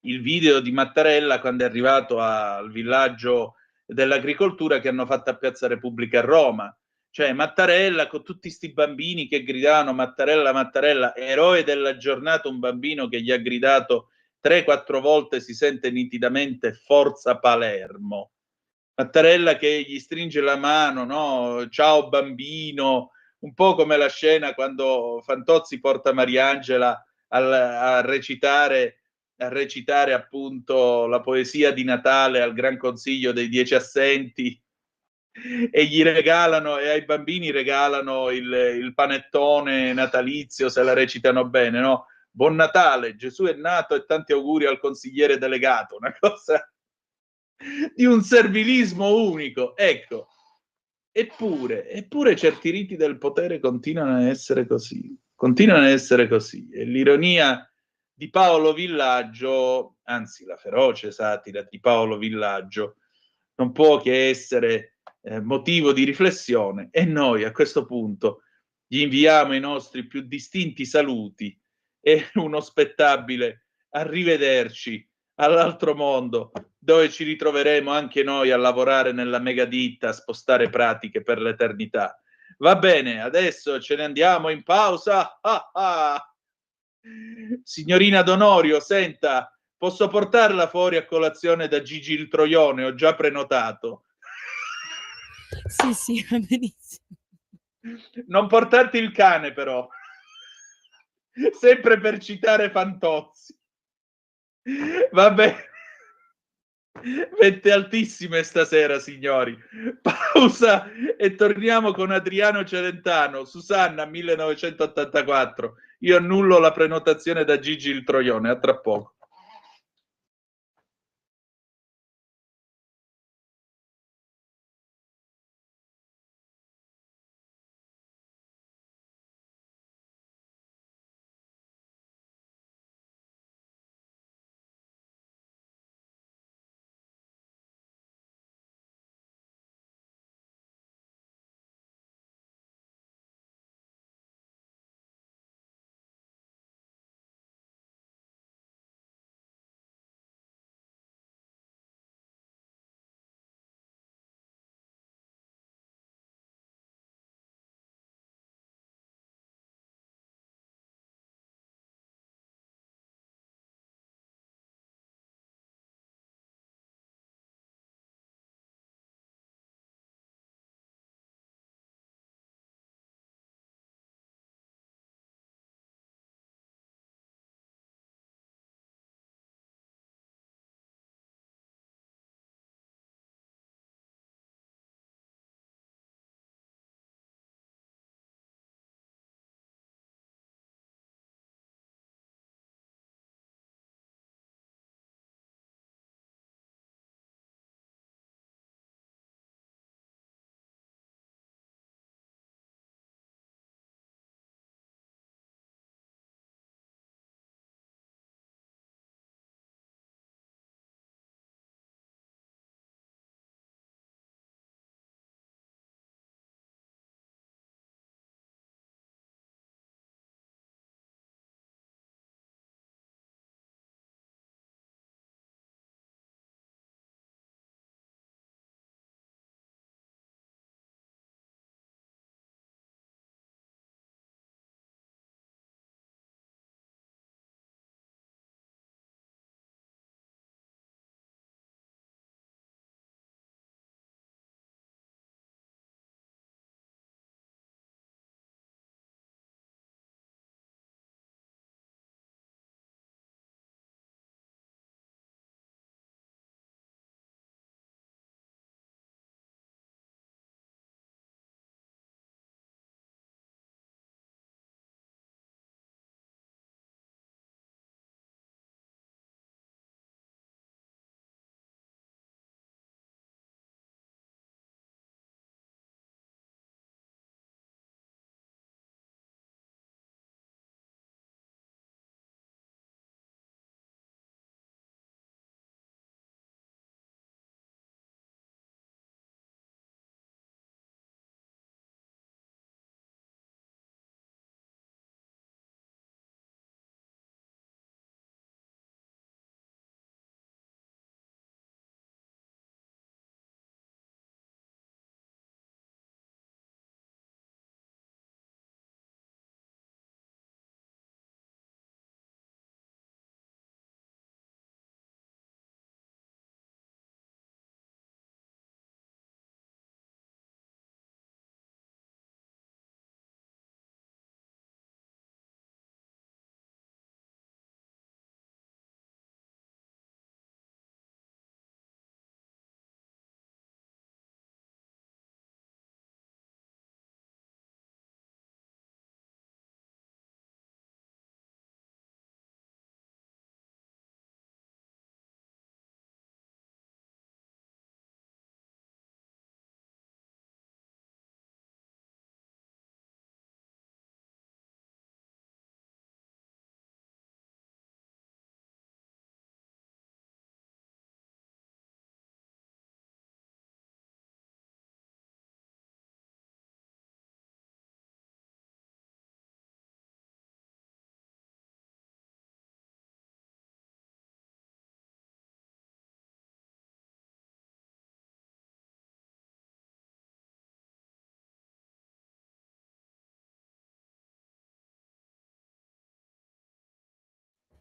il video di Mattarella quando è arrivato al villaggio dell'agricoltura che hanno fatto a Piazza Repubblica a Roma. Cioè Mattarella con tutti sti bambini che gridavano Mattarella, Mattarella, eroe della giornata, un bambino che gli ha gridato 3-4 volte, si sente nitidamente Forza Palermo. Mattarella che gli stringe la mano, no? Ciao bambino, un po' come la scena quando Fantozzi porta Mariangela a recitare appunto la poesia di Natale al Gran Consiglio dei 10 Assenti e gli regalano, e ai bambini regalano il panettone natalizio se la recitano bene, no? Buon Natale, Gesù è nato e tanti auguri al consigliere delegato, una cosa di un servilismo unico, ecco. Eppure certi riti del potere continuano a essere così, e l'ironia di Paolo Villaggio, anzi la feroce satira di Paolo Villaggio, non può che essere motivo di riflessione, e noi a questo punto gli inviamo i nostri più distinti saluti e uno spettabile arrivederci all'altro mondo, dove ci ritroveremo anche noi a lavorare nella megaditta, a spostare pratiche per l'eternità. Va bene, adesso ce ne andiamo in pausa. Signorina Donorio, senta, posso portarla fuori a colazione da Gigi il Troione? Ho già prenotato. Sì, va benissimo. Non portarti il cane, però. Sempre per citare Fantozzi. Va bene. Vette altissime stasera, signori. Pausa e torniamo con Adriano Celentano, Susanna 1984. Io annullo la prenotazione da Gigi il Troione. A tra poco.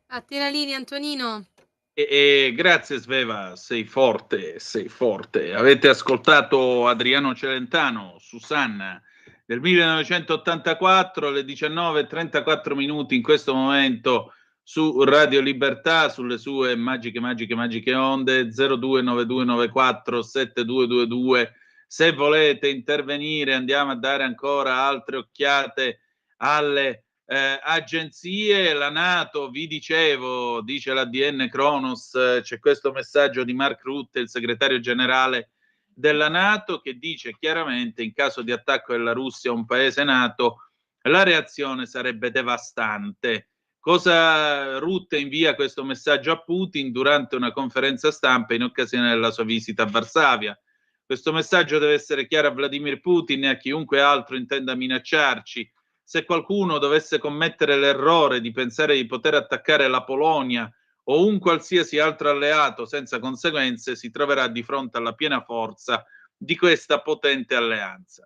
A te la linea, Antonino. Grazie Sveva, sei forte, sei forte. Avete ascoltato Adriano Celentano, Susanna, del 1984, alle 19:34 in questo momento su Radio Libertà, sulle sue magiche onde 0292947222. Se volete intervenire, andiamo a dare ancora altre occhiate alle agenzie. La NATO, vi dicevo, dice l'ADN Kronos, c'è questo messaggio di Mark Rutte, il segretario generale della NATO, che dice chiaramente in caso di attacco della Russia a un paese NATO la reazione sarebbe devastante. Cosa Rutte invia questo messaggio a Putin durante una conferenza stampa in occasione della sua visita a Varsavia. Questo messaggio deve essere chiaro a Vladimir Putin e a chiunque altro intenda minacciarci. Se qualcuno dovesse commettere l'errore di pensare di poter attaccare la Polonia o un qualsiasi altro alleato senza conseguenze, si troverà di fronte alla piena forza di questa potente alleanza.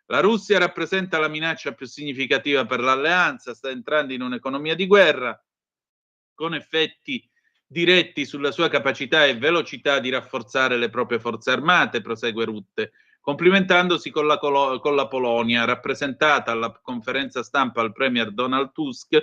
La Russia rappresenta la minaccia più significativa per l'alleanza, sta entrando in un'economia di guerra con effetti diretti sulla sua capacità e velocità di rafforzare le proprie forze armate, prosegue Rutte, complimentandosi con la Polonia, rappresentata alla conferenza stampa al premier Donald Tusk,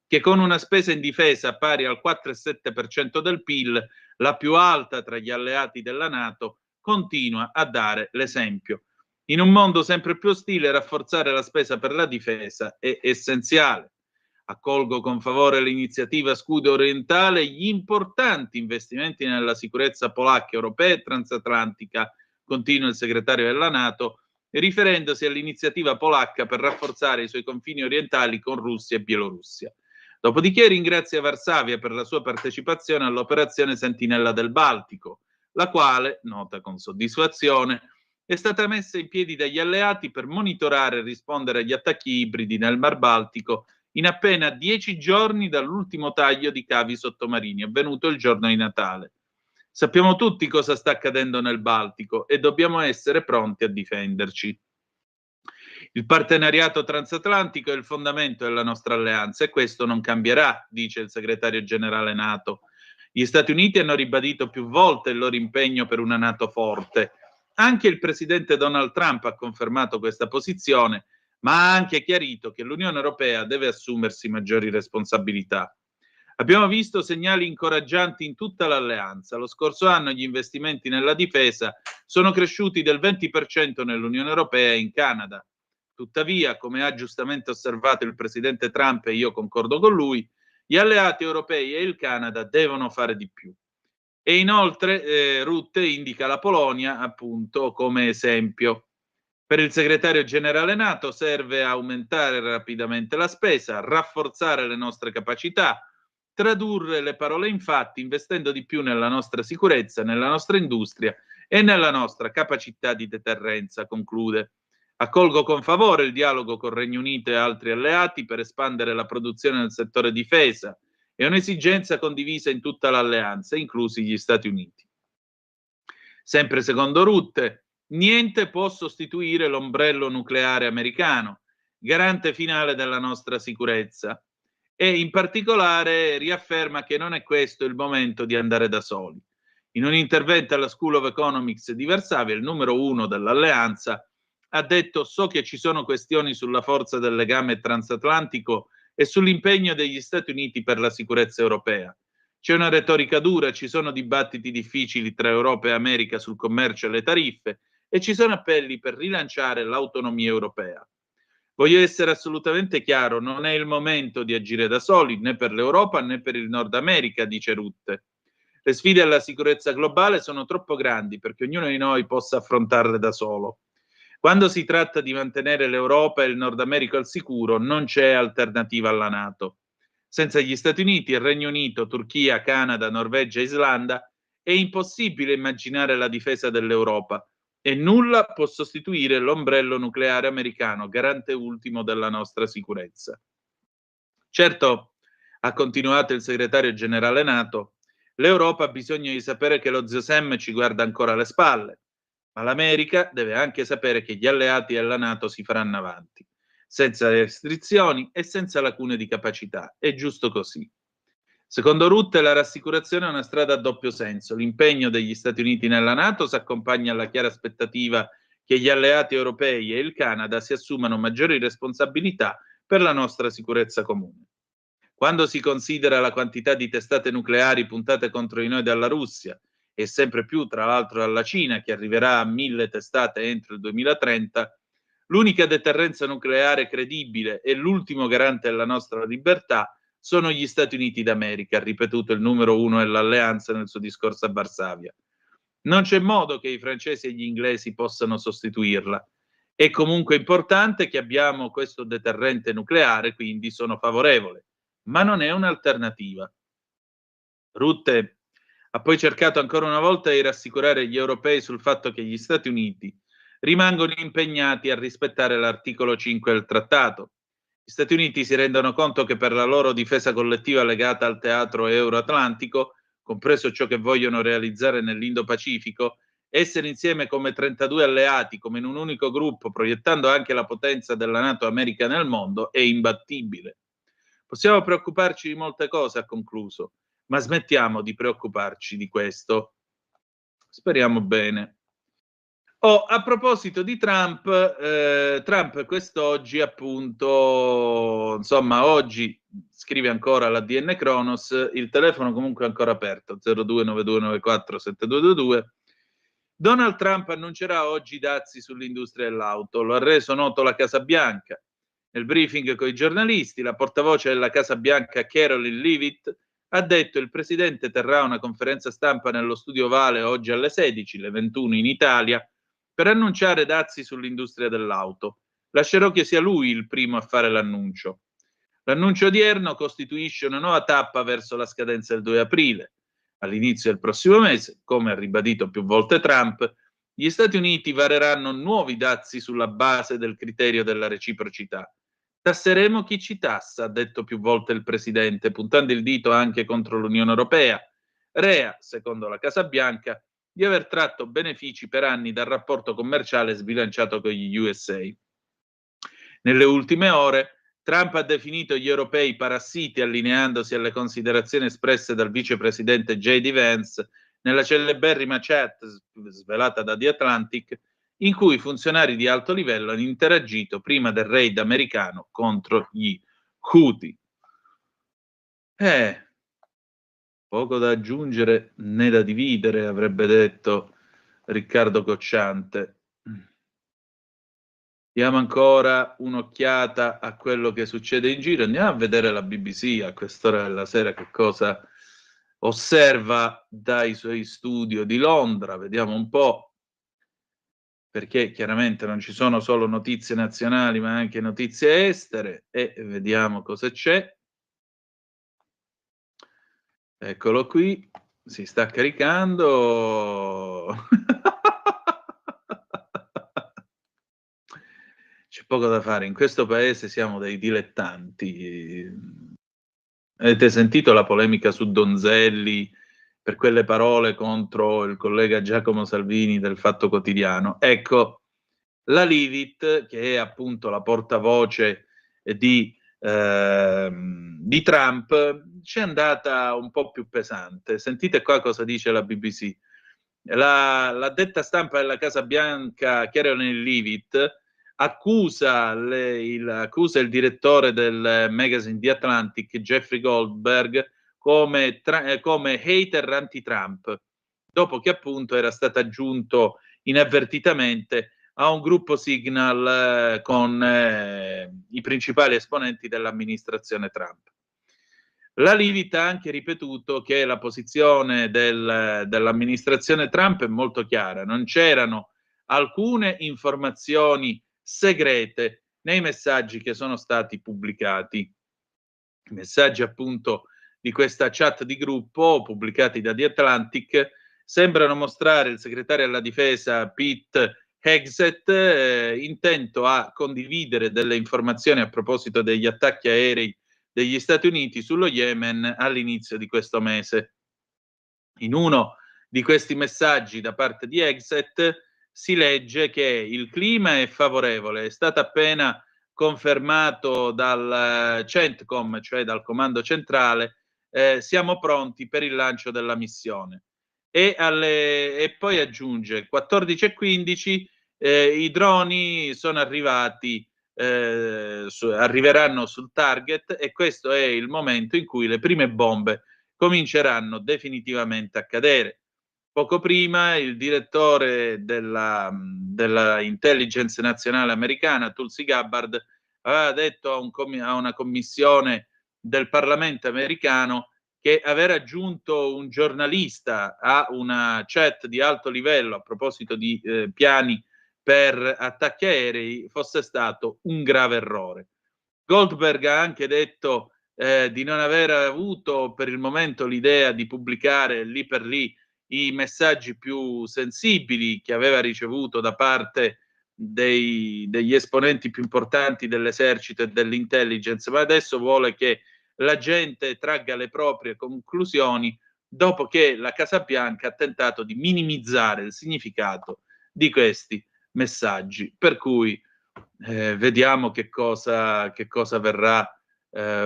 che con una spesa in difesa pari al 4,7% del PIL, la più alta tra gli alleati della NATO, continua a dare l'esempio. In un mondo sempre più ostile, rafforzare la spesa per la difesa è essenziale. Accolgo con favore l'iniziativa Scudo orientale e gli importanti investimenti nella sicurezza polacca, europea e transatlantica, continua il segretario della NATO, riferendosi all'iniziativa polacca per rafforzare i suoi confini orientali con Russia e Bielorussia. Dopodiché ringrazia Varsavia per la sua partecipazione all'operazione Sentinella del Baltico, la quale, nota con soddisfazione, è stata messa in piedi dagli alleati per monitorare e rispondere agli attacchi ibridi nel Mar Baltico in appena 10 giorni dall'ultimo taglio di cavi sottomarini, avvenuto il giorno di Natale. Sappiamo tutti cosa sta accadendo nel Baltico e dobbiamo essere pronti a difenderci. Il partenariato transatlantico è il fondamento della nostra alleanza e questo non cambierà, dice il segretario generale NATO. Gli Stati Uniti hanno ribadito più volte il loro impegno per una NATO forte. Anche il presidente Donald Trump ha confermato questa posizione, ma ha anche chiarito che l'Unione Europea deve assumersi maggiori responsabilità. Abbiamo visto segnali incoraggianti in tutta l'alleanza. Lo scorso anno gli investimenti nella difesa sono cresciuti del 20% nell'Unione Europea e in Canada. Tuttavia, come ha giustamente osservato il presidente Trump, e io concordo con lui, gli alleati europei e il Canada devono fare di più. E inoltre Rutte indica la Polonia appunto come esempio. Per il segretario generale NATO serve aumentare rapidamente la spesa, rafforzare le nostre capacità, tradurre le parole in fatti, investendo di più nella nostra sicurezza, nella nostra industria e nella nostra capacità di deterrenza, conclude. Accolgo con favore il dialogo con Regno Unito e altri alleati per espandere la produzione nel settore difesa. È un'esigenza condivisa in tutta l'alleanza, inclusi gli Stati Uniti. Sempre secondo Rutte, niente può sostituire l'ombrello nucleare americano, garante finale della nostra sicurezza, e in particolare riafferma che non è questo il momento di andare da soli. In un intervento alla School of Economics di Varsavia, il numero 1 dell'alleanza ha detto: so che ci sono questioni sulla forza del legame transatlantico e sull'impegno degli Stati Uniti per la sicurezza europea. C'è una retorica dura, ci sono dibattiti difficili tra Europa e America sul commercio e le tariffe e ci sono appelli per rilanciare l'autonomia europea. Voglio essere assolutamente chiaro, non è il momento di agire da soli, né per l'Europa né per il Nord America, dice Rutte. Le sfide alla sicurezza globale sono troppo grandi perché ognuno di noi possa affrontarle da solo. Quando si tratta di mantenere l'Europa e il Nord America al sicuro, non c'è alternativa alla NATO. Senza gli Stati Uniti, il Regno Unito, Turchia, Canada, Norvegia e Islanda è impossibile immaginare la difesa dell'Europa e nulla può sostituire l'ombrello nucleare americano, garante ultimo della nostra sicurezza. Certo, ha continuato il segretario generale NATO, l'Europa ha bisogno di sapere che lo zio Sam ci guarda ancora alle spalle, ma l'America deve anche sapere che gli alleati della NATO si faranno avanti, senza restrizioni e senza lacune di capacità. È giusto così. Secondo Rutte la rassicurazione è una strada a doppio senso. L'impegno degli Stati Uniti nella NATO si accompagna alla chiara aspettativa che gli alleati europei e il Canada si assumano maggiori responsabilità per la nostra sicurezza comune. Quando si considera la quantità di testate nucleari puntate contro di noi dalla Russia e sempre più, tra l'altro, dalla Cina, che arriverà a 1000 testate entro il 2030, l'unica deterrenza nucleare credibile e l'ultimo garante della nostra libertà sono gli Stati Uniti d'America, ha ripetuto il numero uno dell'alleanza nel suo discorso a Varsavia. Non c'è modo che i francesi e gli inglesi possano sostituirla. È comunque importante che abbiamo questo deterrente nucleare, quindi sono favorevole, ma non è un'alternativa. Rutte ha poi cercato ancora una volta di rassicurare gli europei sul fatto che gli Stati Uniti rimangono impegnati a rispettare l'articolo 5 del trattato. Gli Stati Uniti si rendono conto che per la loro difesa collettiva legata al teatro euroatlantico, compreso ciò che vogliono realizzare nell'Indo-Pacifico, essere insieme come 32 alleati, come in un unico gruppo, proiettando anche la potenza della NATO America nel mondo, è imbattibile. Possiamo preoccuparci di molte cose, ha concluso, ma smettiamo di preoccuparci di questo. Speriamo bene. A proposito di Trump, Trump quest'oggi appunto, insomma oggi scrive ancora l'ADN Kronos, il telefono comunque è ancora aperto, 0292947222. Donald Trump annuncerà oggi i dazi sull'industria dell'auto, lo ha reso noto la Casa Bianca. Nel briefing con i giornalisti, la portavoce della Casa Bianca Caroline Leavitt ha detto: il presidente terrà una conferenza stampa nello studio Ovale oggi alle 16, le 21 in Italia, per annunciare dazi sull'industria dell'auto. Lascerò che sia lui il primo a fare l'annuncio. L'annuncio odierno costituisce una nuova tappa verso la scadenza del 2 aprile. All'inizio del prossimo mese, come ha ribadito più volte Trump, gli Stati Uniti vareranno nuovi dazi sulla base del criterio della reciprocità. Tasseremo chi ci tassa, ha detto più volte il presidente, puntando il dito anche contro l'Unione Europea. Rea, secondo la Casa Bianca, di aver tratto benefici per anni dal rapporto commerciale sbilanciato con gli USA. Nelle ultime ore, Trump ha definito gli europei parassiti, allineandosi alle considerazioni espresse dal vicepresidente J.D. Vance nella celeberrima chat svelata da The Atlantic, in cui i funzionari di alto livello hanno interagito prima del raid americano contro gli Houthi. Poco da aggiungere né da dividere, avrebbe detto Riccardo Cocciante. Diamo ancora un'occhiata a quello che succede in giro. Andiamo a vedere la BBC a quest'ora della sera che cosa osserva dai suoi studio di Londra. Vediamo un po', perché chiaramente non ci sono solo notizie nazionali ma anche notizie estere, e vediamo cosa c'è. Eccolo qui, si sta caricando. C'è poco da fare, in questo paese siamo dei dilettanti. Avete sentito la polemica su Donzelli per quelle parole contro il collega Giacomo Salvini del Fatto Quotidiano? Ecco, la Leavitt, che è appunto la portavoce di Trump, c'è andata un po' più pesante. Sentite qua cosa dice la BBC. La detta stampa della Casa Bianca Caroline Leavitt accusa il direttore del magazine The Atlantic, Jeffrey Goldberg, come hater anti-Trump, dopo che appunto era stato aggiunto inavvertitamente a un gruppo Signal con i principali esponenti dell'amministrazione Trump. La Leavitt ha anche ripetuto che la posizione dell'amministrazione Trump è molto chiara, non c'erano alcune informazioni segrete nei messaggi che sono stati pubblicati. I messaggi appunto di questa chat di gruppo pubblicati da The Atlantic sembrano mostrare il segretario alla difesa Pete Hegseth intento a condividere delle informazioni a proposito degli attacchi aerei degli Stati Uniti sullo Yemen all'inizio di questo mese. In uno di questi messaggi da parte di Hegseth si legge che il clima è favorevole, è stato appena confermato dal CENTCOM, cioè dal comando centrale, siamo pronti per il lancio della missione. E poi aggiunge 14:15 i droni sono arrivati, arriveranno sul target e questo è il momento in cui le prime bombe cominceranno definitivamente a cadere. Poco prima il direttore della intelligence nazionale americana, Tulsi Gabbard, aveva detto a una commissione del Parlamento americano che aver aggiunto un giornalista a una chat di alto livello a proposito di piani per attacchi aerei fosse stato un grave errore. Goldberg ha anche detto di non aver avuto per il momento l'idea di pubblicare lì per lì i messaggi più sensibili che aveva ricevuto da parte degli esponenti più importanti dell'esercito e dell'intelligence, ma adesso vuole che la gente tragga le proprie conclusioni dopo che la Casa Bianca ha tentato di minimizzare il significato di questi messaggi. Per cui vediamo che cosa verrà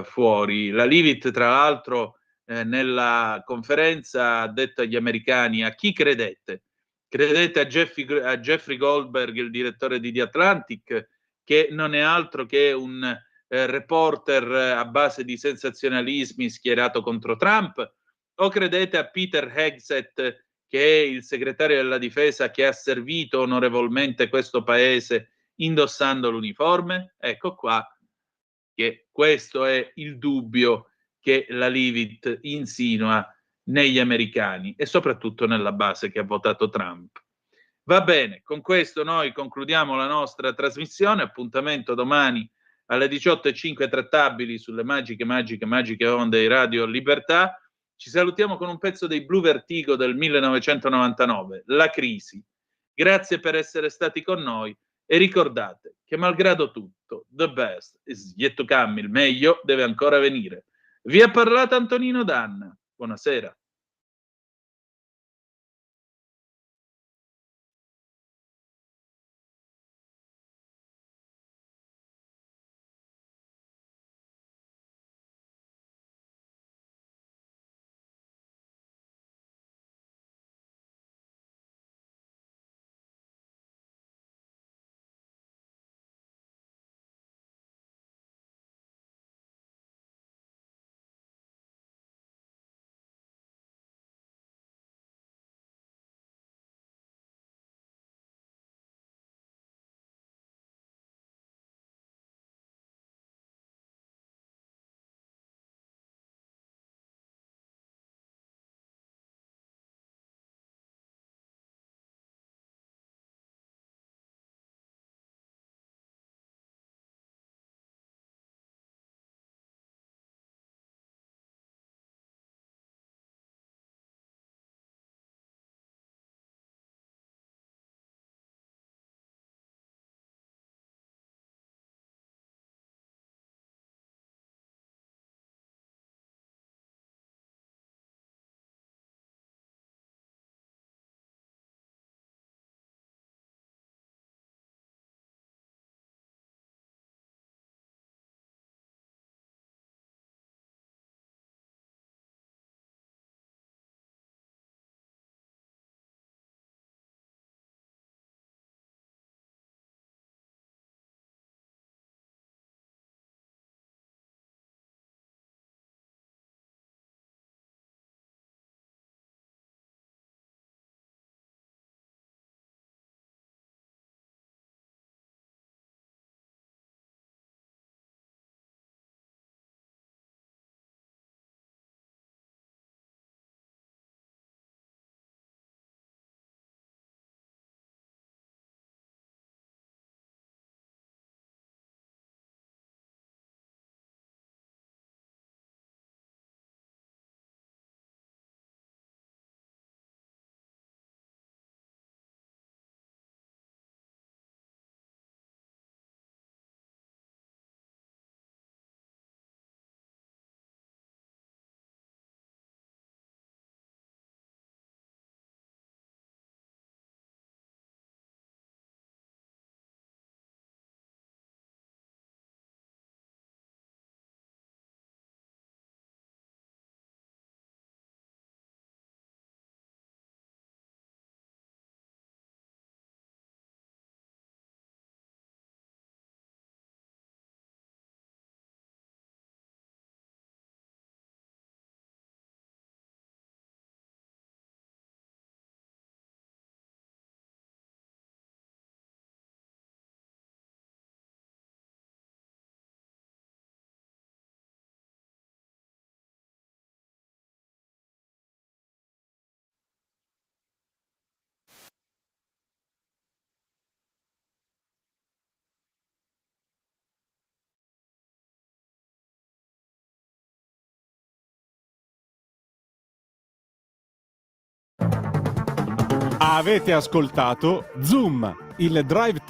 fuori. La Leavitt, tra l'altro, nella conferenza ha detto agli americani: a chi credete? Credete a Jeffrey Goldberg, il direttore di The Atlantic, che non è altro che un reporter a base di sensazionalismi schierato contro Trump? O credete a Peter Hegseth, che è il segretario della difesa che ha servito onorevolmente questo paese indossando l'uniforme? Ecco qua che questo è il dubbio che la Leavitt insinua negli americani e soprattutto nella base che ha votato Trump. Va bene, con questo noi concludiamo la nostra trasmissione. Appuntamento domani alle 18:05 trattabili sulle magiche onde di Radio Libertà. Ci salutiamo con un pezzo dei Blue Vertigo del 1999, La crisi. Grazie per essere stati con noi e ricordate che malgrado tutto, the best is yet to come, il meglio deve ancora venire. Vi ha parlato Antonino Danna. Buonasera. Avete ascoltato Zoom, il drive